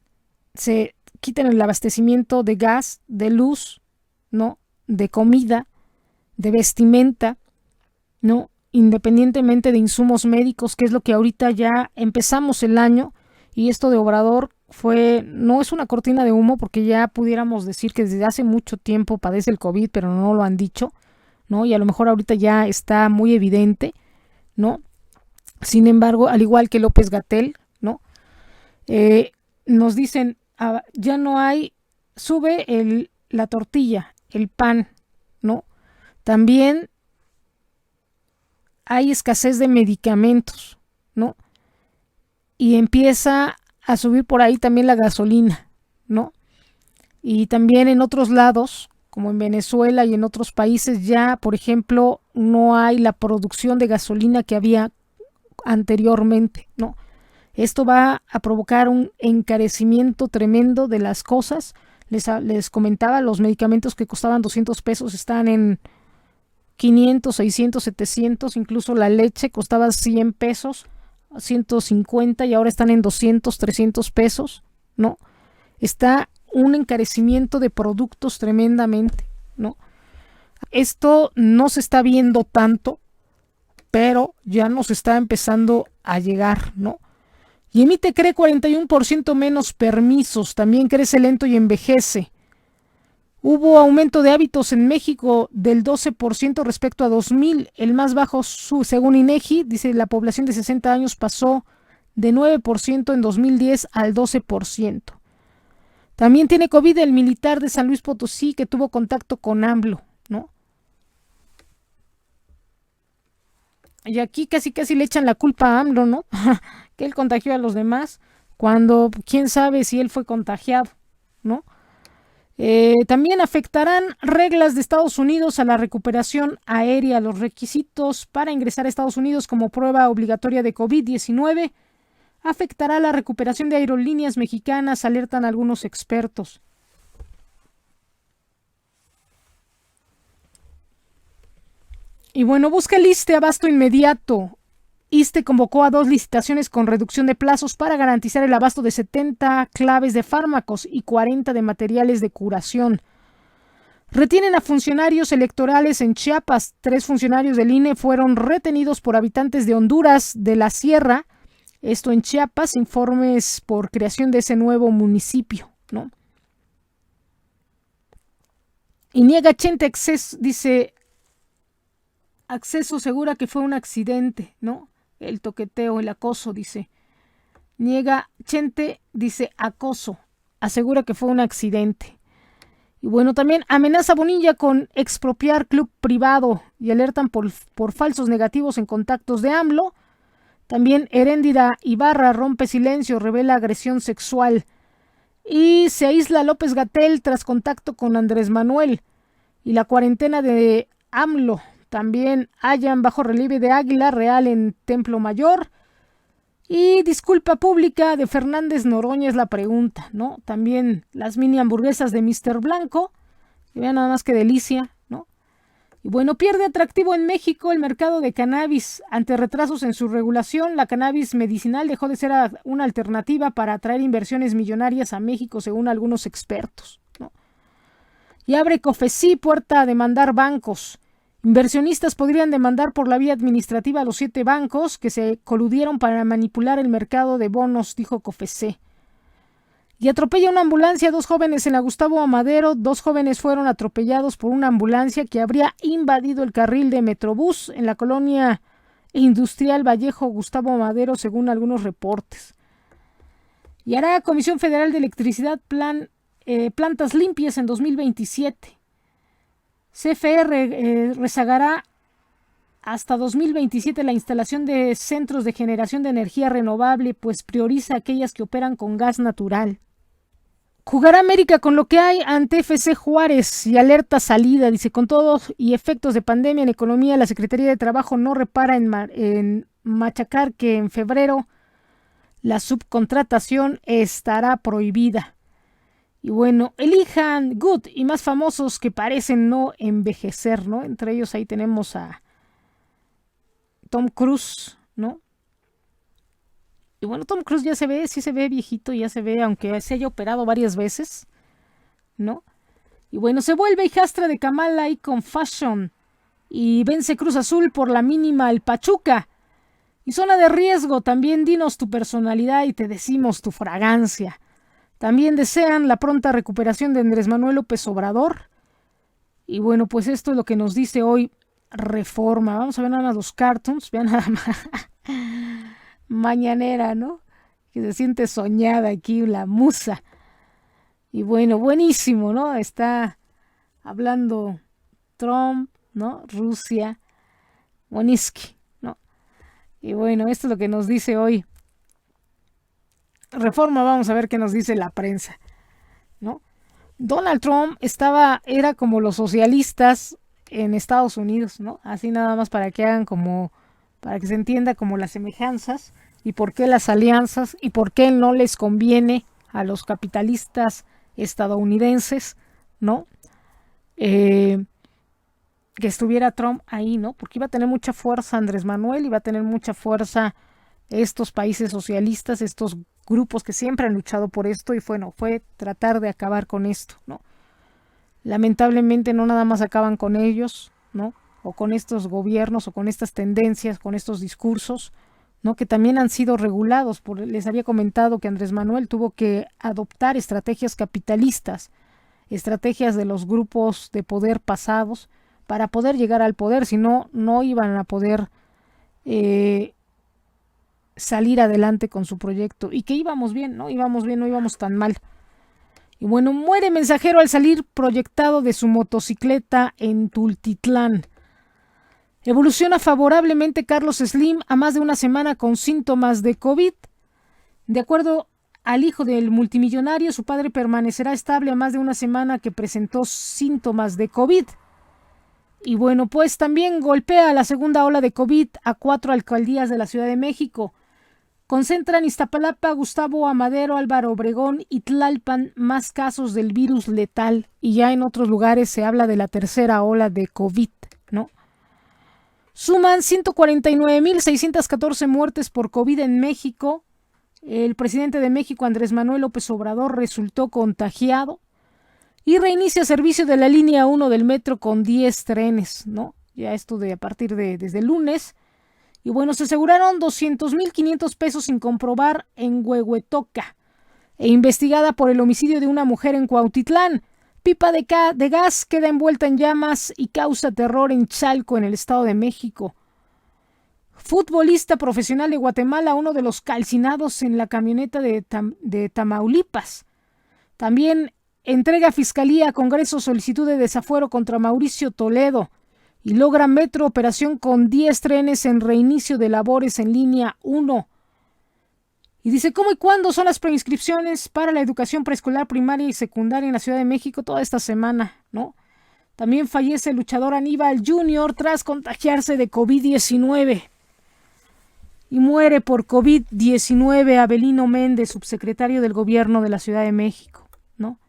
se quitan el abastecimiento de gas, de luz, ¿no? De comida, de vestimenta, ¿no? Independientemente de insumos médicos, que es lo que ahorita ya empezamos el año, y esto de Obrador no es una cortina de humo, porque ya pudiéramos decir que desde hace mucho tiempo padece el COVID, pero no lo han dicho, ¿no? Y a lo mejor ahorita ya está muy evidente, ¿no? Sin embargo, al igual que López-Gatell, ¿no? Nos dicen, ya no hay, sube la tortilla, el pan, ¿no? También hay escasez de medicamentos, ¿no? Y empieza a subir por ahí también la gasolina, ¿no? Y también en otros lados, como en Venezuela y en otros países, ya, por ejemplo, no hay la producción de gasolina que había anteriormente, ¿no? Esto va a provocar un encarecimiento tremendo de las cosas. Les comentaba, los medicamentos que costaban 200 pesos están en 500, 600, 700, incluso la leche costaba 100 pesos, 150, y ahora están en 200, 300 pesos, ¿no? Está un encarecimiento de productos tremendamente, ¿no? Esto no se está viendo tanto, pero ya nos está empezando a llegar, ¿no? Y emite, cree, 41% menos permisos, también crece lento y envejece. Hubo aumento de hábitos en México del 12% respecto a 2000, el más bajo según INEGI, dice, la población de 60 años pasó de 9% en 2010 al 12%. También tiene COVID el militar de San Luis Potosí que tuvo contacto con AMLO, ¿no? Y aquí casi le echan la culpa a AMLO, ¿no? Que él contagió a los demás, cuando quién sabe si él fue contagiado, ¿no? También afectarán reglas de Estados Unidos a la recuperación aérea. Los requisitos para ingresar a Estados Unidos como prueba obligatoria de COVID-19 afectará la recuperación de aerolíneas mexicanas, alertan algunos expertos. Y bueno, busca el ISSSTE abasto inmediato. ISSSTE convocó a 2 licitaciones con reducción de plazos para garantizar el abasto de 70 claves de fármacos y 40 de materiales de curación. Retienen a funcionarios electorales en Chiapas. 3 funcionarios del INE fueron retenidos por habitantes de Honduras de la Sierra. Esto en Chiapas, informes por creación de ese nuevo municipio, ¿no? Y niega Chente acceso, dice, acceso segura que fue un accidente, ¿no? El toqueteo, el acoso, dice. Niega Chente, dice acoso, asegura que fue un accidente. Y bueno, también amenaza Bonilla con expropiar club privado y alertan por falsos negativos en contactos de AMLO. También Heréndira Ibarra rompe silencio, revela agresión sexual. Y se aísla López-Gatell tras contacto con Andrés Manuel. Y la cuarentena de AMLO. También hallan bajo relieve de Águila Real en Templo Mayor. Y disculpa pública de Fernández Noroña es la pregunta, ¿no? También las mini hamburguesas de Mr. Blanco. Que vean nada más que delicia, ¿no? Y bueno, pierde atractivo en México el mercado de cannabis. Ante retrasos en su regulación, la cannabis medicinal dejó de ser una alternativa para atraer inversiones millonarias a México, según algunos expertos, ¿no? Y abre COFECY puerta a demandar bancos. Inversionistas podrían demandar por la vía administrativa a los 7 bancos que se coludieron para manipular el mercado de bonos, dijo COFECE. Y atropella una ambulancia a 2 jóvenes en la Gustavo Amadero. 2 jóvenes fueron atropellados por una ambulancia que habría invadido el carril de Metrobús en la colonia industrial Vallejo Gustavo Amadero, según algunos reportes. Y hará Comisión Federal de Electricidad plantas limpias en 2027. CFE rezagará hasta 2027 la instalación de centros de generación de energía renovable, pues prioriza aquellas que operan con gas natural. Jugará América con lo que hay ante FC Juárez y alerta salida. Dice, con todos y efectos de pandemia en economía, la Secretaría de Trabajo no repara en machacar que en febrero la subcontratación estará prohibida. Y bueno, elijan good y más famosos que parecen no envejecer, ¿no? Entre ellos ahí tenemos a Tom Cruise, ¿no? Y bueno, Tom Cruise ya se ve, sí se ve viejito, ya se ve, aunque se haya operado varias veces, ¿no? Y bueno, se vuelve hijastra de Kamala Icon Fashion y vence Cruz Azul por la mínima el Pachuca. Y zona de riesgo, también dinos tu personalidad y te decimos tu fragancia. También desean la pronta recuperación de Andrés Manuel López Obrador. Y bueno, pues esto es lo que nos dice hoy Reforma. Vamos a ver nada más los cartoons. Vean nada más. Mañanera, ¿no? Que se siente soñada aquí la musa. Y bueno, buenísimo, ¿no? Está hablando Trump, ¿no? Rusia, Moniski, ¿no? Y bueno, esto es lo que nos dice hoy Reforma. Vamos a ver qué nos dice la prensa, ¿no? Donald Trump era como los socialistas en Estados Unidos, ¿no? Así nada más para que hagan para que se entienda como las semejanzas y por qué las alianzas y por qué no les conviene a los capitalistas estadounidenses, ¿no? Que estuviera Trump ahí, ¿no? Porque iba a tener mucha fuerza Andrés Manuel, iba a tener mucha fuerza estos países socialistas, estos grupos que siempre han luchado por esto y fue tratar de acabar con esto, ¿no? Lamentablemente no nada más acaban con ellos, ¿no? O con estos gobiernos o con estas tendencias, con estos discursos, ¿no? Que también han sido regulados. Les había comentado que Andrés Manuel tuvo que adoptar estrategias capitalistas, estrategias de los grupos de poder pasados para poder llegar al poder, si no, no iban a poder salir adelante con su proyecto. Y que íbamos bien, ¿no? Íbamos bien, no íbamos tan mal. Y bueno, muere mensajero al salir proyectado de su motocicleta en Tultitlán. Evoluciona favorablemente Carlos Slim a más de una semana con síntomas de COVID. De acuerdo al hijo del multimillonario, su padre permanecerá estable a más de una semana que presentó síntomas de COVID. Y bueno, pues también golpea la segunda ola de COVID a 4 alcaldías de la Ciudad de México. Concentran Iztapalapa, Gustavo Amadero, Álvaro Obregón y Tlalpan más casos del virus letal. Y ya en otros lugares se habla de la tercera ola de COVID, ¿no? Suman 149,614 muertes por COVID en México. El presidente de México, Andrés Manuel López Obrador, resultó contagiado. Y reinicia servicio de la línea 1 del metro con 10 trenes, ¿no? Ya esto de a partir de desde el lunes. Y bueno, se aseguraron 200,500 pesos sin comprobar en Huehuetoca. E investigada por el homicidio de una mujer en Cuautitlán. Pipa de gas queda envuelta en llamas y causa terror en Chalco, en el Estado de México. Futbolista profesional de Guatemala, uno de los calcinados en la camioneta de Tamaulipas. También entrega Fiscalía a Congreso solicitud de desafuero contra Mauricio Toledo. Y logra Metro operación con 10 trenes en reinicio de labores en línea 1. Y dice, ¿cómo y cuándo son las preinscripciones para la educación preescolar, primaria y secundaria en la Ciudad de México toda esta semana, ¿no? También fallece el luchador Aníbal Jr. tras contagiarse de COVID-19. Y muere por COVID-19 Abelino Méndez, subsecretario del Gobierno de la Ciudad de México, ¿no?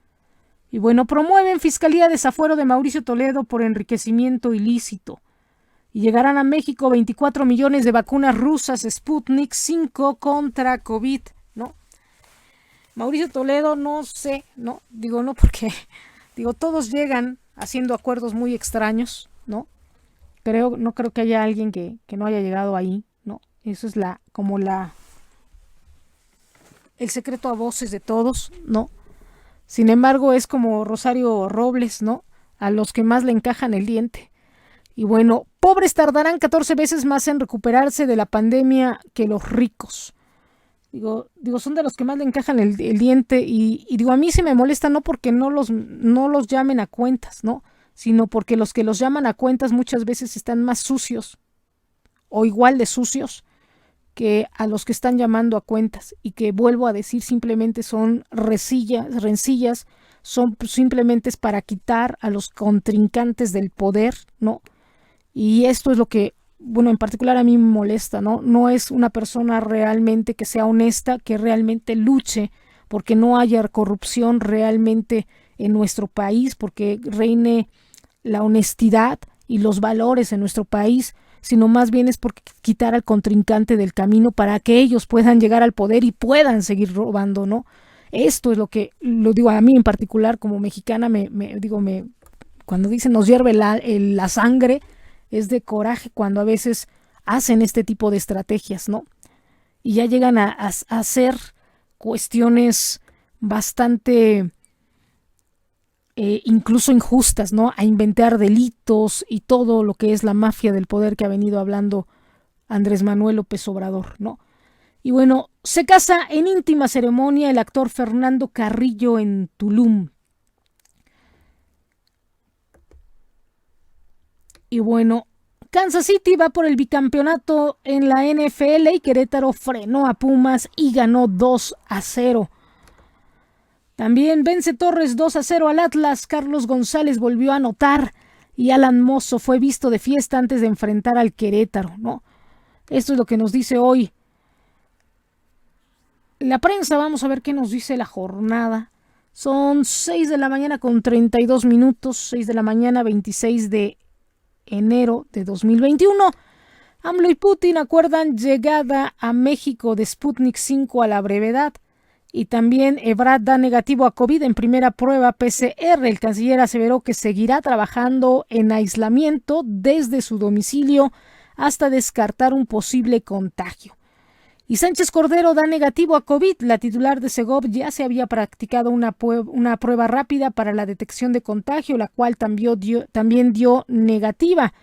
Y bueno, promueven Fiscalía desafuero de Mauricio Toledo por enriquecimiento ilícito. Y llegarán a México 24 millones de vacunas rusas Sputnik 5 contra COVID, ¿no? Mauricio Toledo, no sé, ¿no? Digo, no porque, digo, todos llegan haciendo acuerdos muy extraños, ¿no? No creo que haya alguien que no haya llegado ahí, ¿no? Eso es el secreto a voces de todos, ¿no? Sin embargo, es como Rosario Robles, ¿no? A los que más le encajan el diente. Y bueno, pobres tardarán 14 veces más en recuperarse de la pandemia que los ricos. Digo, son de los que más le encajan el diente y digo, a mí sí me molesta no porque no los llamen a cuentas, ¿no? Sino porque los que los llaman a cuentas muchas veces están más sucios o igual de sucios que a los que están llamando a cuentas y que vuelvo a decir simplemente son rencillas, son simplemente para quitar a los contrincantes del poder, ¿no? Y esto es lo que, bueno, en particular a mí me molesta, ¿no? No es una persona realmente que sea honesta, que realmente luche porque no haya corrupción realmente en nuestro país, porque reine la honestidad y los valores en nuestro país, sino más bien es porque quitar al contrincante del camino para que ellos puedan llegar al poder y puedan seguir robando, ¿no? Esto es lo que, lo digo a mí en particular como mexicana, cuando dicen nos hierve la sangre, es de coraje cuando a veces hacen este tipo de estrategias, ¿no? Y ya llegan a hacer cuestiones bastante incluso injustas, ¿no? A inventar delitos y todo lo que es la mafia del poder que ha venido hablando Andrés Manuel López Obrador, ¿no? Y bueno, se casa en íntima ceremonia el actor Fernando Carrillo en Tulum. Y bueno, Kansas City va por el bicampeonato en la NFL y Querétaro frenó a Pumas y ganó 2-0. También vence Torres 2-0 al Atlas, Carlos González volvió a anotar y Alan Mozo fue visto de fiesta antes de enfrentar al Querétaro, ¿no? Esto es lo que nos dice hoy la prensa. Vamos a ver qué nos dice la jornada. Son 6 de la mañana con 32 minutos, 6 de la mañana 26 de enero de 2021. AMLO y Putin acuerdan llegada a México de Sputnik 5 a la brevedad. Y también Ebrard da negativo a COVID en primera prueba PCR. El canciller aseveró que seguirá trabajando en aislamiento desde su domicilio hasta descartar un posible contagio. Y Sánchez Cordero da negativo a COVID. La titular de Segov ya se había practicado una prueba rápida para la detección de contagio, la cual también dio negativa.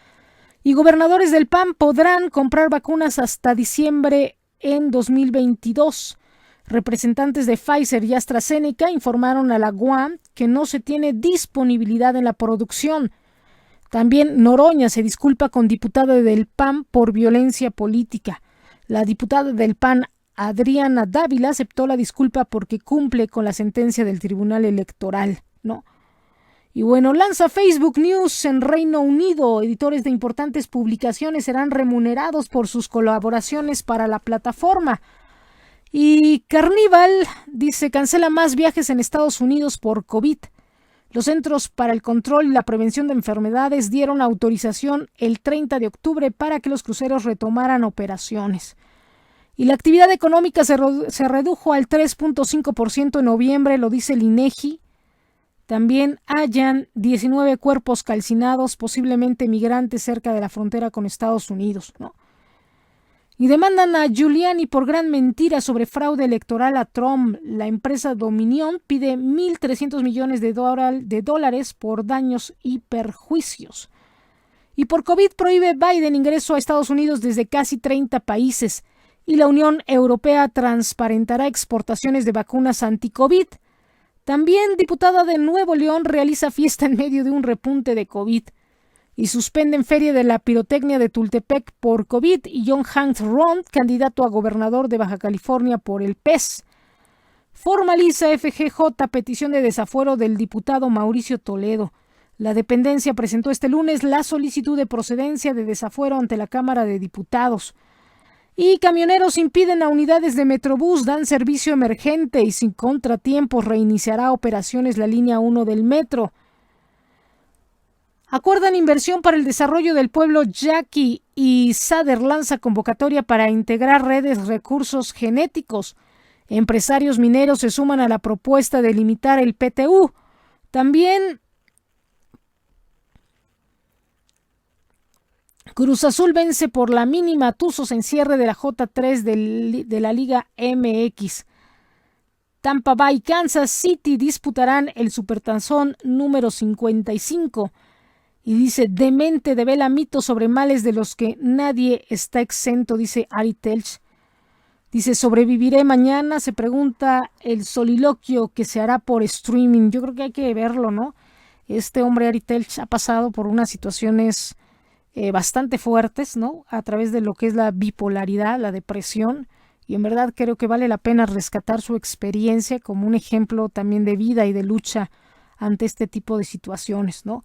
Y gobernadores del PAN podrán comprar vacunas hasta diciembre en 2022. Representantes de Pfizer y AstraZeneca informaron a la UAM que no se tiene disponibilidad en la producción. También Noroña se disculpa con diputada del PAN por violencia política. La diputada del PAN, Adriana Dávila, aceptó la disculpa porque cumple con la sentencia del Tribunal Electoral, ¿no? Y bueno, lanza Facebook News en Reino Unido. Editores de importantes publicaciones serán remunerados por sus colaboraciones para la plataforma. Y Carnival dice cancela más viajes en Estados Unidos por COVID. Los Centros para el Control y la Prevención de Enfermedades dieron autorización el 30 de octubre para que los cruceros retomaran operaciones. Y la actividad económica se redujo al 3.5% en noviembre, lo dice el INEGI. También hallan 19 cuerpos calcinados, posiblemente migrantes cerca de la frontera con Estados Unidos, ¿no? Y demandan a Giuliani por gran mentira sobre fraude electoral a Trump. La empresa Dominion pide 1.300 millones de dólares por daños y perjuicios. Y por COVID prohíbe Biden ingreso a Estados Unidos desde casi 30 países. Y la Unión Europea transparentará exportaciones de vacunas anti-COVID. También diputada de Nuevo León realiza fiesta en medio de un repunte de COVID. Y suspenden Feria de la Pirotecnia de Tultepec por COVID. Y John Hanks Ron, candidato a gobernador de Baja California por el PES. Formaliza FGJ petición de desafuero del diputado Mauricio Toledo. La dependencia presentó este lunes la solicitud de procedencia de desafuero ante la Cámara de Diputados. Y camioneros impiden a unidades de Metrobús dan servicio emergente y sin contratiempos reiniciará operaciones la línea 1 del metro. Acuerdan inversión para el desarrollo del pueblo yaqui y SADER lanza convocatoria para integrar redes recursos genéticos. Empresarios mineros se suman a la propuesta de limitar el PTU. También Cruz Azul vence por la mínima Tuzos en cierre de la J3 de la Liga MX. Tampa Bay y Kansas City disputarán el Supertazón número 55. Y dice, demente devela mitos sobre males de los que nadie está exento, dice Ari Telch. Dice, ¿sobreviviré mañana? Se pregunta el soliloquio que se hará por streaming. Yo creo que hay que verlo, ¿no? Este hombre Ari Telch ha pasado por unas situaciones bastante fuertes, ¿no? A través de lo que es la bipolaridad, la depresión. Y en verdad creo que vale la pena rescatar su experiencia como un ejemplo también de vida y de lucha ante este tipo de situaciones, ¿no?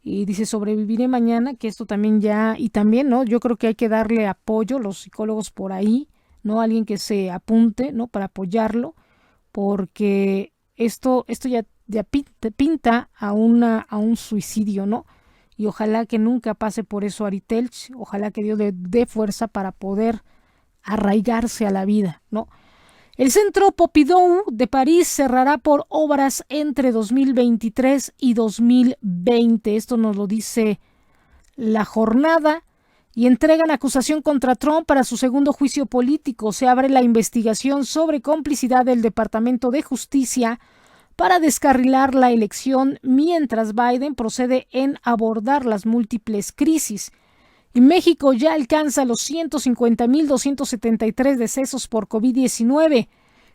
Y dice, sobreviviré mañana, que esto también ya, y también, ¿no? Yo creo que hay que darle apoyo, los psicólogos por ahí, ¿no? Alguien que se apunte, ¿no? Para apoyarlo, porque esto ya pinta a un suicidio, ¿no? Y ojalá que nunca pase por eso Ari Telch, ojalá que Dios le dé fuerza para poder arraigarse a la vida, ¿no? El Centro Pompidou de París cerrará por obras entre 2023 y 2020. Esto nos lo dice La Jornada. Y entregan acusación contra Trump para su segundo juicio político. Se abre la investigación sobre complicidad del Departamento de Justicia para descarrilar la elección mientras Biden procede en abordar las múltiples crisis. Y México ya alcanza los 150,273 decesos por COVID-19.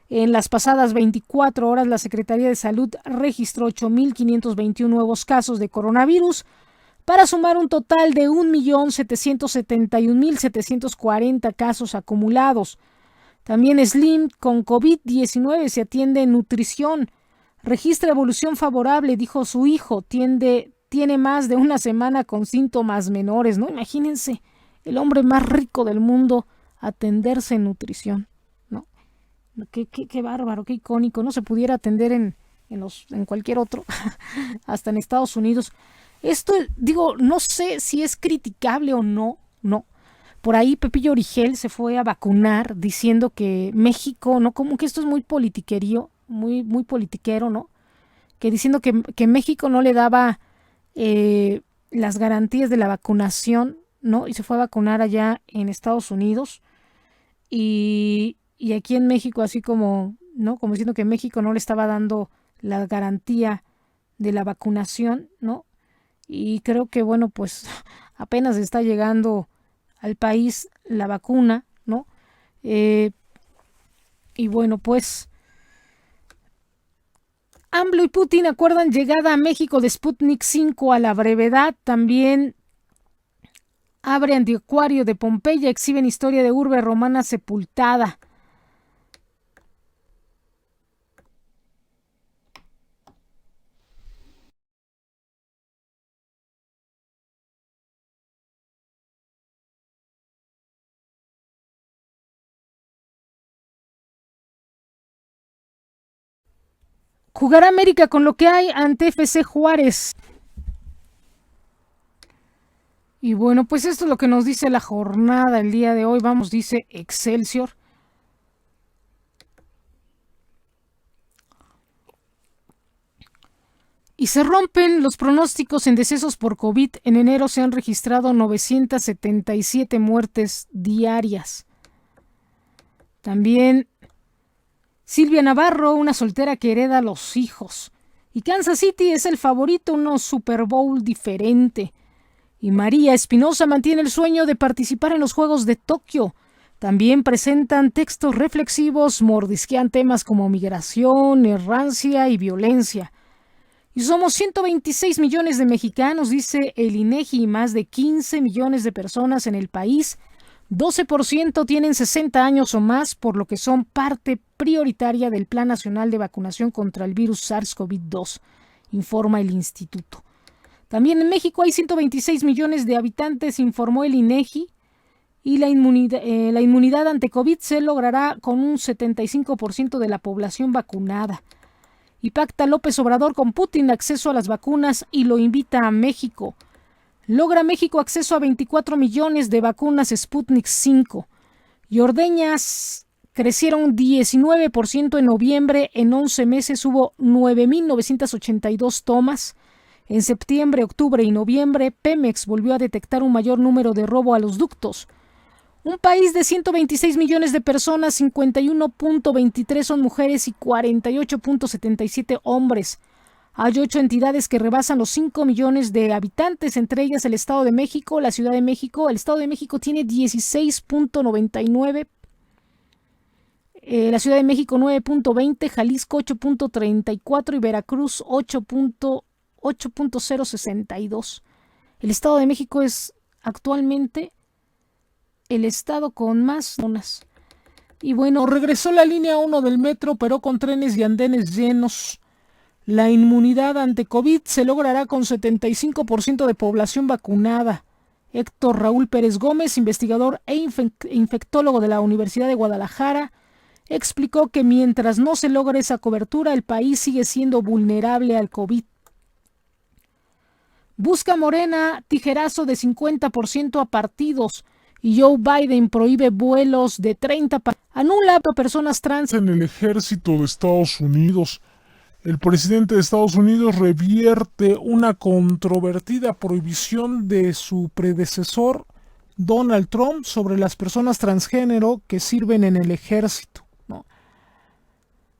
En las pasadas 24 horas, la Secretaría de Salud registró 8,521 nuevos casos de coronavirus, para sumar un total de 1,771,740 casos acumulados. También Slim, con COVID-19, se atiende en nutrición. Registra evolución favorable, dijo su hijo, tiene más de una semana con síntomas menores, ¿no? Imagínense, el hombre más rico del mundo atenderse en nutrición, ¿no? Qué bárbaro, qué icónico. No se pudiera atender en cualquier otro, hasta en Estados Unidos. Esto, digo, no sé si es criticable o no. Por ahí Pepillo Origel se fue a vacunar diciendo que México, ¿no? Como que esto es muy politiquerío, muy politiquero, ¿no? Que diciendo que México no le daba las garantías de la vacunación, ¿no? Y se fue a vacunar allá en Estados Unidos y aquí en México así como, ¿no? Como diciendo que México no le estaba dando la garantía de la vacunación, ¿no? Y creo que, bueno, pues apenas está llegando al país la vacuna, ¿no? Y bueno, pues AMLO y Putin acuerdan llegada a México de Sputnik 5 a la brevedad. También abre anticuario de Pompeya, exhiben historia de urbe romana sepultada. Jugará América con lo que hay ante FC Juárez. Y bueno, pues esto es lo que nos dice La Jornada el día de hoy. Vamos, dice Excelsior. Y se rompen los pronósticos en decesos por COVID. En enero se han registrado 977 muertes diarias. También Silvia Navarro, una soltera que hereda a los hijos. Y Kansas City es el favorito, un Super Bowl diferente. Y María Espinosa mantiene el sueño de participar en los Juegos de Tokio. También presentan textos reflexivos, mordisquean temas como migración, errancia y violencia. Y somos 126 millones de mexicanos, dice el INEGI, y más de 15 millones de personas en el país. 12% tienen 60 años o más, por lo que son parte prioritaria del Plan Nacional de Vacunación contra el virus SARS-CoV-2, informa el instituto. También en México hay 126 millones de habitantes, informó el INEGI, y la inmunidad ante COVID se logrará con un 75% de la población vacunada. Y pacta López Obrador con Putin acceso a las vacunas y lo invita a México. Logra México acceso a 24 millones de vacunas Sputnik 5. Y ordeñas crecieron 19% en noviembre. En 11 meses hubo 9.982 tomas. En septiembre, octubre y noviembre, Pemex volvió a detectar un mayor número de robo a los ductos. Un país de 126 millones de personas, 51.23 son mujeres y 48.77 hombres. Hay 8 entidades que rebasan los 5 millones de habitantes, entre ellas el Estado de México, la Ciudad de México. El Estado de México tiene 16.99, la Ciudad de México 9.20, Jalisco 8.34 y Veracruz 8.062. El Estado de México es actualmente el estado con más zonas. Y bueno, regresó la línea 1 del metro, pero con trenes y andenes llenos. La inmunidad ante COVID se logrará con 75% de población vacunada. Héctor Raúl Pérez Gómez, investigador e infectólogo de la Universidad de Guadalajara, explicó que mientras no se logre esa cobertura, el país sigue siendo vulnerable al COVID. Busca Morena tijerazo de 50% a partidos. Y Joe Biden prohíbe vuelos de 30 anula a personas trans en el ejército de Estados Unidos. El presidente de Estados Unidos revierte una controvertida prohibición de su predecesor Donald Trump sobre las personas transgénero que sirven en el ejército, ¿no?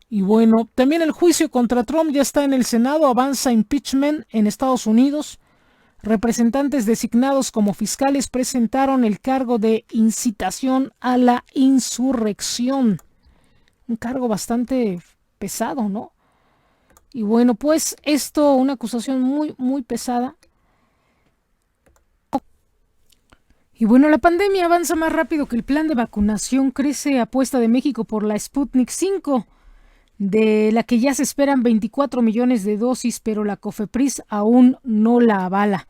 Y bueno, también el juicio contra Trump ya está en el Senado, avanza impeachment en Estados Unidos. Representantes designados como fiscales presentaron el cargo de incitación a la insurrección. Un cargo bastante pesado, ¿no? Y bueno, pues esto, una acusación muy, muy pesada. Y bueno, la pandemia avanza más rápido que el plan de vacunación. Crece apuesta de México por la Sputnik 5, de la que ya se esperan 24 millones de dosis, pero la COFEPRIS aún no la avala.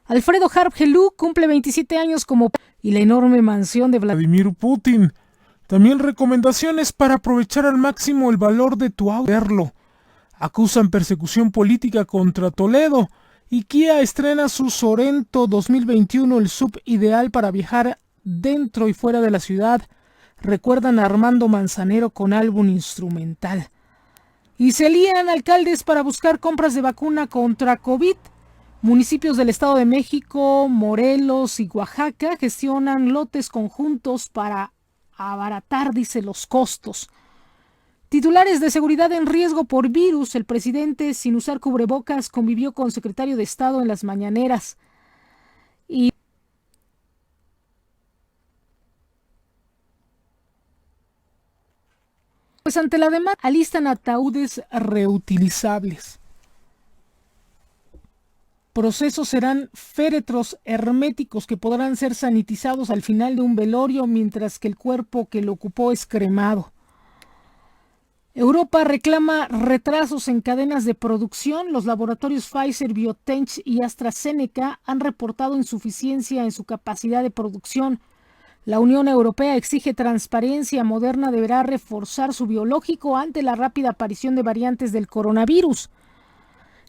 Alfredo Harp Helú cumple 27 años como y la enorme mansión de Vladimir Putin. También recomendaciones para aprovechar al máximo el valor de tu auto. Acusan persecución política contra Toledo. Y Kia estrena su Sorento 2021, el sub ideal para viajar dentro y fuera de la ciudad. Recuerdan a Armando Manzanero con álbum instrumental. Y se lían alcaldes para buscar compras de vacuna contra COVID. Municipios del Estado de México, Morelos y Oaxaca gestionan lotes conjuntos para abaratar, dice, los costos. Titulares de seguridad en riesgo por virus. El presidente, sin usar cubrebocas, convivió con secretario de Estado en las mañaneras. Y pues ante la demanda, alistan ataúdes reutilizables. Procesos serán féretros herméticos que podrán ser sanitizados al final de un velorio, mientras que el cuerpo que lo ocupó es cremado. Europa reclama retrasos en cadenas de producción. Los laboratorios Pfizer, BioNTech y AstraZeneca han reportado insuficiencia en su capacidad de producción. La Unión Europea exige transparencia. Moderna deberá reforzar su biológico ante la rápida aparición de variantes del coronavirus.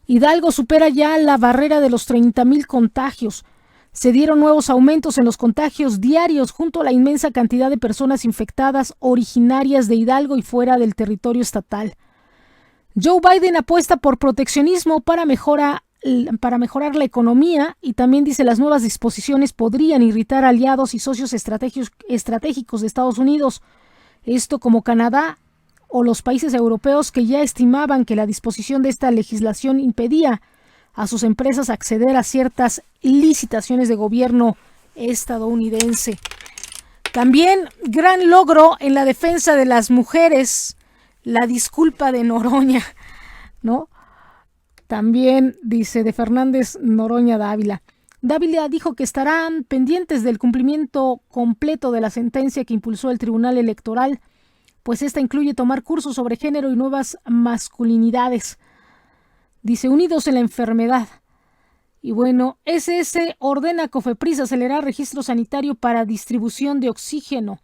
Hidalgo supera ya la barrera de los 30,000 contagios. Se dieron nuevos aumentos en los contagios diarios junto a la inmensa cantidad de personas infectadas originarias de Hidalgo y fuera del territorio estatal. Joe Biden apuesta por proteccionismo para mejorar la economía y también dice las nuevas disposiciones podrían irritar aliados y socios estratégicos de Estados Unidos. Esto como Canadá o los países europeos que ya estimaban que la disposición de esta legislación impedía a sus empresas acceder a ciertas licitaciones de gobierno estadounidense. También gran logro en la defensa de las mujeres, la disculpa de Noroña, ¿no? También dice de Fernández Noroña Dávila. Dávila dijo que estarán pendientes del cumplimiento completo de la sentencia que impulsó el Tribunal Electoral, pues esta incluye tomar cursos sobre género y nuevas masculinidades. Dice, unidos en la enfermedad. Y bueno, SS ordena a Cofepris acelerar registro sanitario para distribución de oxígeno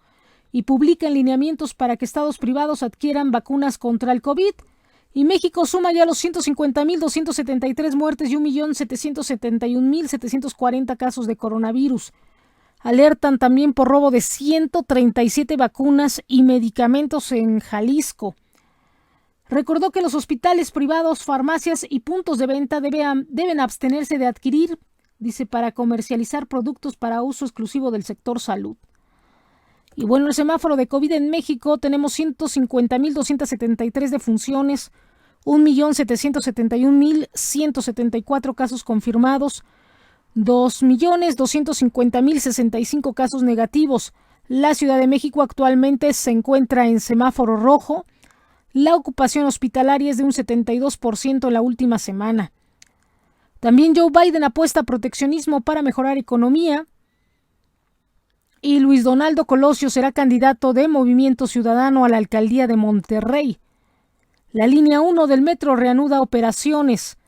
y publica lineamientos para que estados privados adquieran vacunas contra el COVID. Y México suma ya los 150.273 muertes y 1.771.740 casos de coronavirus. Alertan también por robo de 137 vacunas y medicamentos en Jalisco. Recordó que los hospitales privados, farmacias y puntos de venta deben abstenerse de adquirir, dice, para comercializar productos para uso exclusivo del sector salud. Y bueno, el semáforo de COVID en México tenemos 150.273 defunciones, 1.771.174 casos confirmados, 2.250.065 casos negativos. La Ciudad de México actualmente se encuentra en semáforo rojo. La ocupación hospitalaria es de un 72% en la última semana. También Joe Biden apuesta a proteccionismo para mejorar economía. Y Luis Donaldo Colosio será candidato de Movimiento Ciudadano a la alcaldía de Monterrey. La línea 1 del metro reanuda operaciones.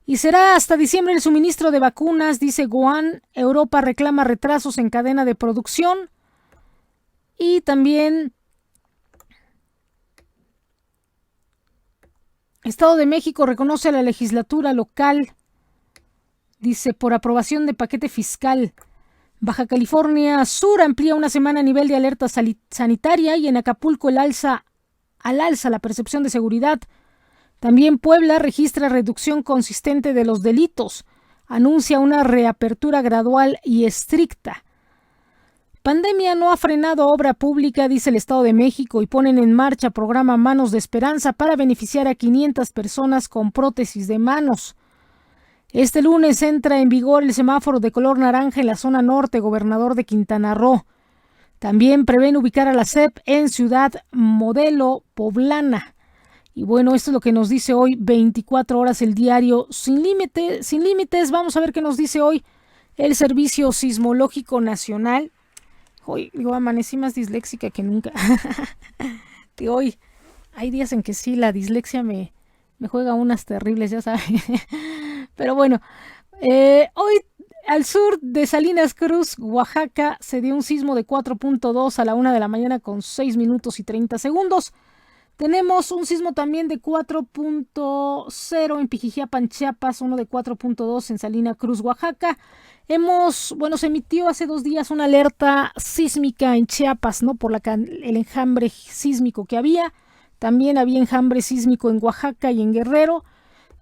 Y será hasta diciembre el suministro de vacunas, dice Goan. Europa reclama retrasos en cadena de producción. Y también Estado de México reconoce a la legislatura local, dice, por aprobación de paquete fiscal. Baja California Sur amplía una semana a nivel de alerta sanitaria y en Acapulco al alza la percepción de seguridad. También Puebla registra reducción consistente de los delitos. Anuncia una reapertura gradual y estricta. Pandemia no ha frenado obra pública, dice el Estado de México, y ponen en marcha programa Manos de Esperanza para beneficiar a 500 personas con prótesis de manos. Este lunes entra en vigor el semáforo de color naranja en la zona norte, gobernador de Quintana Roo. También prevén ubicar a la SEP en Ciudad Modelo Poblana. Y bueno, esto es lo que nos dice hoy 24 horas el diario Sin Límites. Vamos a ver qué nos dice hoy el Servicio Sismológico Nacional. Hoy, amanecí más disléxica que nunca. Y hoy hay días en que sí, la dislexia me juega unas terribles, ya saben. Pero bueno, hoy al sur de Salinas Cruz, Oaxaca, se dio un sismo de 4.2 a la 1 de la mañana con 6 minutos y 30 segundos. Tenemos un sismo también de 4.0 en Pijijiapan, Chiapas, uno de 4.2 en Salina Cruz, Oaxaca. Se emitió hace 2 días una alerta sísmica en Chiapas, ¿no? Por el enjambre sísmico que había. También había enjambre sísmico en Oaxaca y en Guerrero.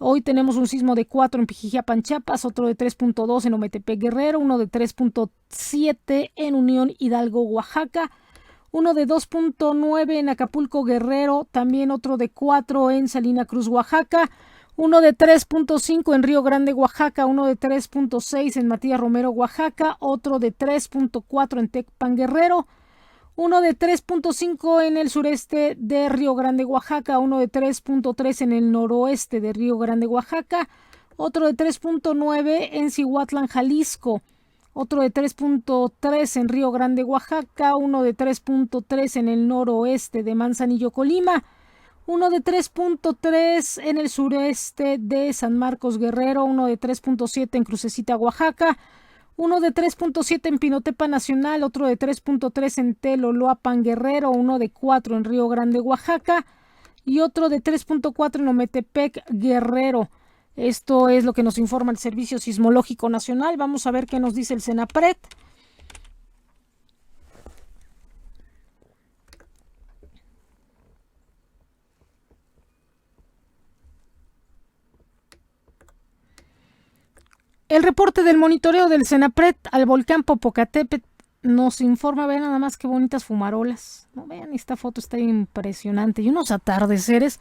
Hoy tenemos un sismo de 4 en Pijijiapan, Chiapas, otro de 3.2 en Ometepec, Guerrero, uno de 3.7 en Unión Hidalgo, Oaxaca. Uno de 2.9 en Acapulco, Guerrero, también otro de 4 en Salina Cruz, Oaxaca, uno de 3.5 en Río Grande, Oaxaca, uno de 3.6 en Matías Romero, Oaxaca, otro de 3.4 en Tecpan, Guerrero, uno de 3.5 en el sureste de Río Grande, Oaxaca, uno de 3.3 en el noroeste de Río Grande, Oaxaca, otro de 3.9 en Cihuatlán, Jalisco, otro de 3.3 en Río Grande, Oaxaca, uno de 3.3 en el noroeste de Manzanillo, Colima, uno de 3.3 en el sureste de San Marcos, Guerrero, uno de 3.7 en Crucecita, Oaxaca, uno de 3.7 en Pinotepa Nacional, otro de 3.3 en Teloloapan, Guerrero, uno de 4 en Río Grande, Oaxaca y otro de 3.4 en Ometepec, Guerrero. Esto es lo que nos informa el Servicio Sismológico Nacional. Vamos a ver qué nos dice el Senapred. El reporte del monitoreo del Senapred al volcán Popocatépetl nos informa, vean nada más qué bonitas fumarolas, ¿no? Vean, esta foto está impresionante y unos atardeceres.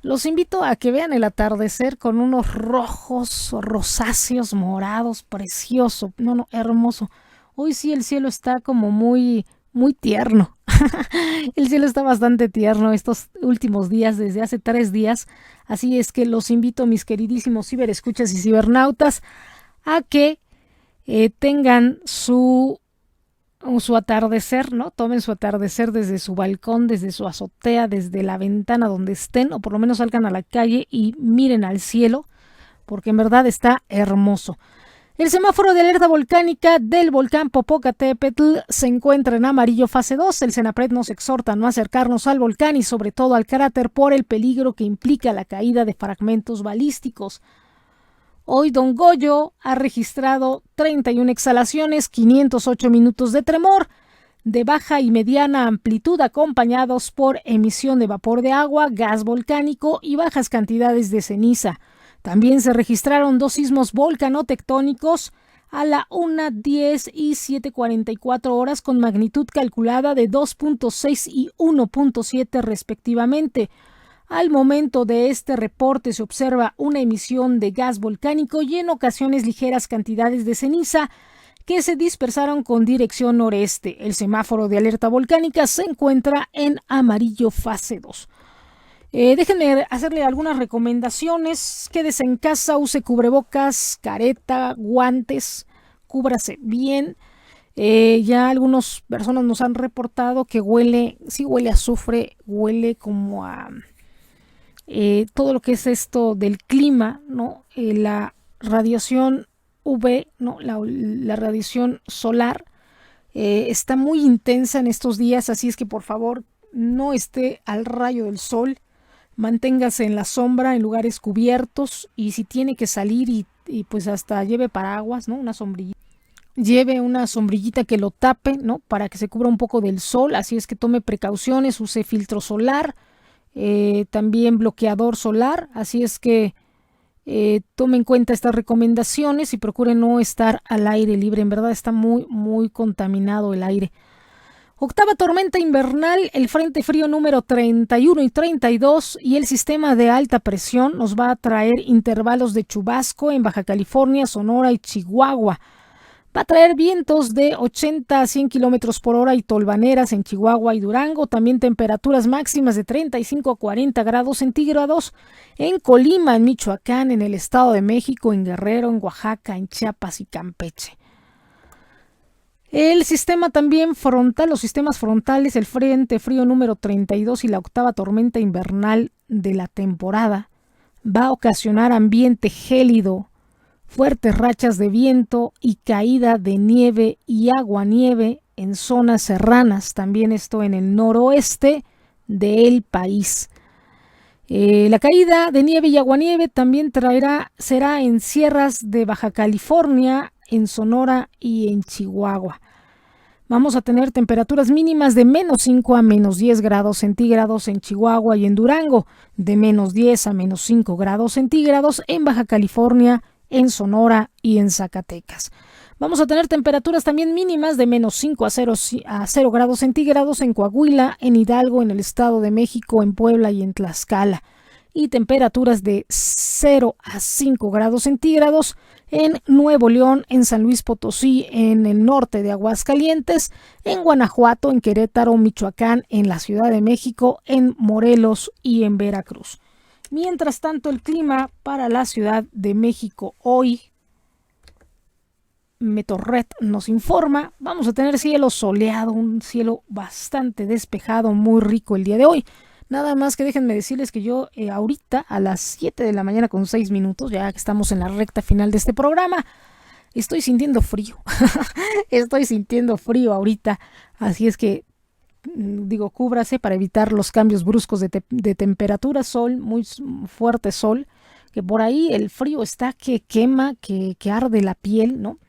Los invito a que vean el atardecer con unos rojos, rosáceos, morados, precioso, no, hermoso. Hoy sí el cielo está como muy tierno. El cielo está bastante tierno estos últimos días, desde hace 3 días. Así es que los invito, mis queridísimos ciberescuchas y cibernautas, a que tengan su atardecer, ¿no? Tomen su atardecer desde su balcón, desde su azotea, desde la ventana donde estén, o por lo menos salgan a la calle y miren al cielo, porque en verdad está hermoso. El semáforo de alerta volcánica del volcán Popocatépetl se encuentra en amarillo fase 2. El Senapred nos exhorta a no acercarnos al volcán y sobre todo al cráter por el peligro que implica la caída de fragmentos balísticos. Hoy Don Goyo ha registrado 31 exhalaciones, 508 minutos de tremor de baja y mediana amplitud acompañados por emisión de vapor de agua, gas volcánico y bajas cantidades de ceniza. También se registraron 2 sismos volcanotectónicos a la 1:10 y 7:44 horas con magnitud calculada de 2.6 y 1.7 respectivamente. Al momento de este reporte se observa una emisión de gas volcánico y en ocasiones ligeras cantidades de ceniza que se dispersaron con dirección noreste. El semáforo de alerta volcánica se encuentra en amarillo fase 2. Déjenme hacerle algunas recomendaciones. Quédese en casa, use cubrebocas, careta, guantes, cúbrase bien. Ya algunas personas nos han reportado que huele a azufre, huele como a todo lo que es esto del clima, ¿no? La radiación UV, ¿no? La radiación solar está muy intensa en estos días, así es que por favor no esté al rayo del sol. Manténgase en la sombra, en lugares cubiertos, y si tiene que salir y pues hasta lleve paraguas, ¿no? Una sombrillita. Lleve una sombrillita que lo tape, ¿no? Para que se cubra un poco del sol, así es que tome precauciones, use filtro solar, también bloqueador solar, así es que tome en cuenta estas recomendaciones y procure no estar al aire libre, en verdad está muy contaminado el aire. Octava tormenta invernal, el frente frío número 31 y 32 y el sistema de alta presión nos va a traer intervalos de chubasco en Baja California, Sonora y Chihuahua. Va a traer vientos de 80 a 100 kilómetros por hora y tolvaneras en Chihuahua y Durango. También temperaturas máximas de 35 a 40 grados centígrados en Colima, en Michoacán, en el Estado de México, en Guerrero, en Oaxaca, en Chiapas y Campeche. El sistema también frontal, los sistemas frontales, el frente frío número 32 y la octava tormenta invernal de la temporada va a ocasionar ambiente gélido, fuertes rachas de viento y caída de nieve y aguanieve en zonas serranas, también esto en el noroeste del país. La caída de nieve y aguanieve también será en sierras de Baja California, en Sonora y en Chihuahua. Vamos a tener temperaturas mínimas de -5 a -10 grados centígrados en Chihuahua y en Durango, de -10 a -5 grados centígrados en Baja California, en Sonora y en Zacatecas. Vamos a tener temperaturas también mínimas de -5 a 0 grados centígrados en Coahuila, en Hidalgo, en el Estado de México, en Puebla y en Tlaxcala. Y temperaturas de 0 a 5 grados centígrados en Nuevo León, en San Luis Potosí, en el norte de Aguascalientes, en Guanajuato, en Querétaro, Michoacán, en la Ciudad de México, en Morelos y en Veracruz. Mientras tanto, el clima para la Ciudad de México hoy, Metorred nos informa, vamos a tener cielo soleado, un cielo bastante despejado, muy rico el día de hoy. Nada más que déjenme decirles que yo ahorita a las 7 de la mañana con 6 minutos, ya que estamos en la recta final de este programa, estoy sintiendo frío. Estoy sintiendo frío ahorita, así es que digo, cúbrase para evitar los cambios bruscos de temperatura, sol, muy fuerte sol, que por ahí el frío está que quema, que arde la piel, ¿no?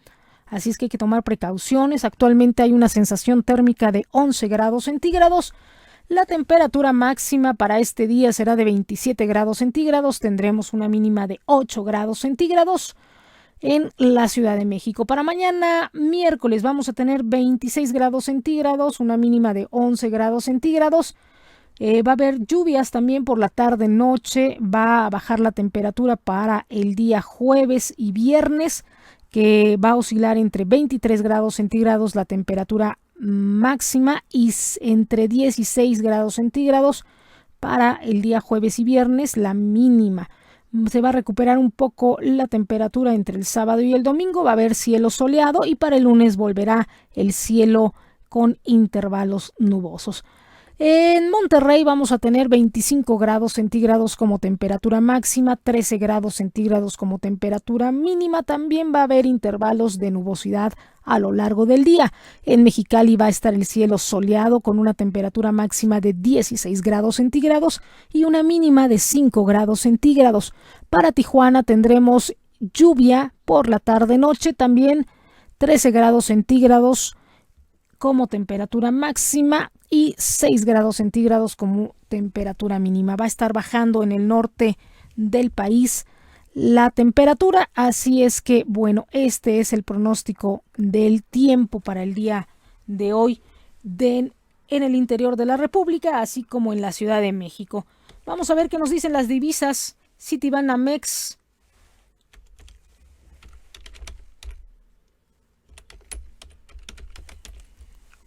Así es que hay que tomar precauciones. Actualmente hay una sensación térmica de 11 grados centígrados. La temperatura máxima para este día será de 27 grados centígrados. Tendremos una mínima de 8 grados centígrados. en la Ciudad de México. Para mañana, miércoles, vamos a tener 26 grados centígrados, una mínima de 11 grados centígrados. Va a haber lluvias también por la tarde-noche, va a bajar la temperatura para el día jueves y viernes, que va a oscilar entre 23 grados centígrados la temperatura máxima y entre 16 grados centígrados para el día jueves y viernes la mínima. Se va a recuperar un poco la temperatura entre el sábado y el domingo, va a haber cielo soleado y para el lunes volverá el cielo con intervalos nubosos. En Monterrey vamos a tener 25 grados centígrados como temperatura máxima, 13 grados centígrados como temperatura mínima. También va a haber intervalos de nubosidad a lo largo del día. En Mexicali va a estar el cielo soleado con una temperatura máxima de 16 grados centígrados y una mínima de 5 grados centígrados. Para Tijuana tendremos lluvia por la tarde-noche, también 13 grados centígrados como temperatura máxima y 6 grados centígrados como temperatura mínima. Va a estar bajando en el norte del país la temperatura, así es que, bueno, este es el pronóstico del tiempo para el día de hoy en el interior de la República, así como en la Ciudad de México. Vamos a ver qué nos dicen las divisas. Citibanamex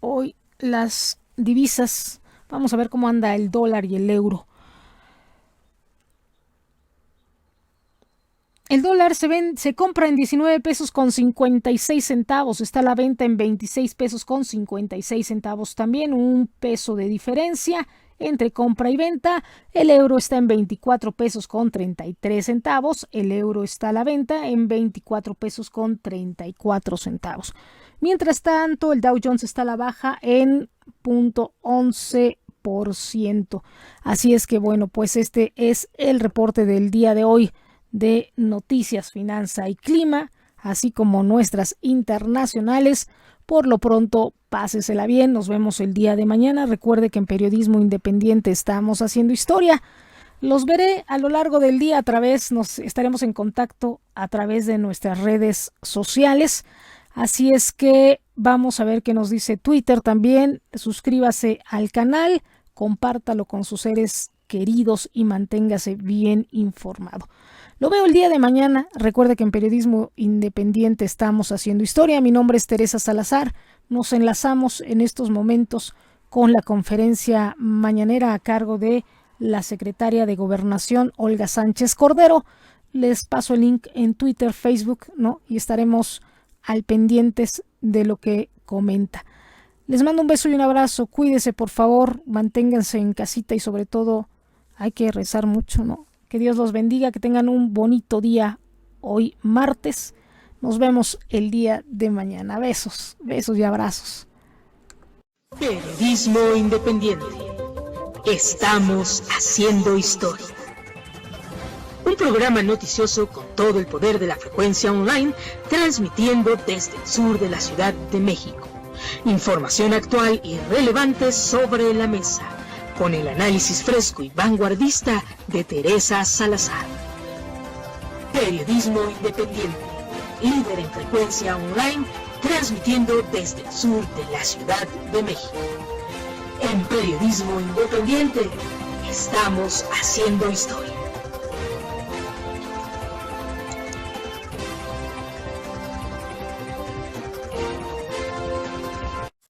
hoy las divisas, vamos a ver cómo anda el dólar y el euro. El dólar se compra en 19 pesos con 56 centavos, está a la venta en 26 pesos con 56 centavos, también un peso de diferencia entre compra y venta. El euro está en 24 pesos con 33 centavos, el euro está a la venta en 24 pesos con 34 centavos. Mientras tanto, el Dow Jones está a la baja en 0.11%. Así es que, bueno, pues este es el reporte del día de hoy de Noticias, Finanza y Clima, así como nuestras internacionales. Por lo pronto, pásesela bien, nos vemos el día de mañana. Recuerde que en Periodismo Independiente estamos haciendo historia. Los veré a lo largo del día nos estaremos en contacto a través de nuestras redes sociales. Así es que vamos a ver qué nos dice Twitter también. Suscríbase al canal, compártalo con sus seres queridos y manténgase bien informado. Lo veo el día de mañana. Recuerde que en Periodismo Independiente estamos haciendo historia. Mi nombre es Teresa Salazar. Nos enlazamos en estos momentos con la conferencia mañanera a cargo de la secretaria de Gobernación, Olga Sánchez Cordero. Les paso el link en Twitter, Facebook, ¿no? Y estaremos al pendientes de lo que comenta. Les mando un beso y un abrazo. Cuídese, por favor. Manténganse en casita y sobre todo hay que rezar mucho, ¿no? Que Dios los bendiga, que tengan un bonito día hoy martes. Nos vemos el día de mañana. Besos, besos y abrazos. Periodismo Independiente. Estamos haciendo historia. Un programa noticioso con todo el poder de la frecuencia online, transmitiendo desde el sur de la Ciudad de México. Información actual y relevante sobre la mesa, con el análisis fresco y vanguardista de Teresa Salazar. Periodismo Independiente, líder en frecuencia online, transmitiendo desde el sur de la Ciudad de México. En Periodismo Independiente, estamos haciendo historia.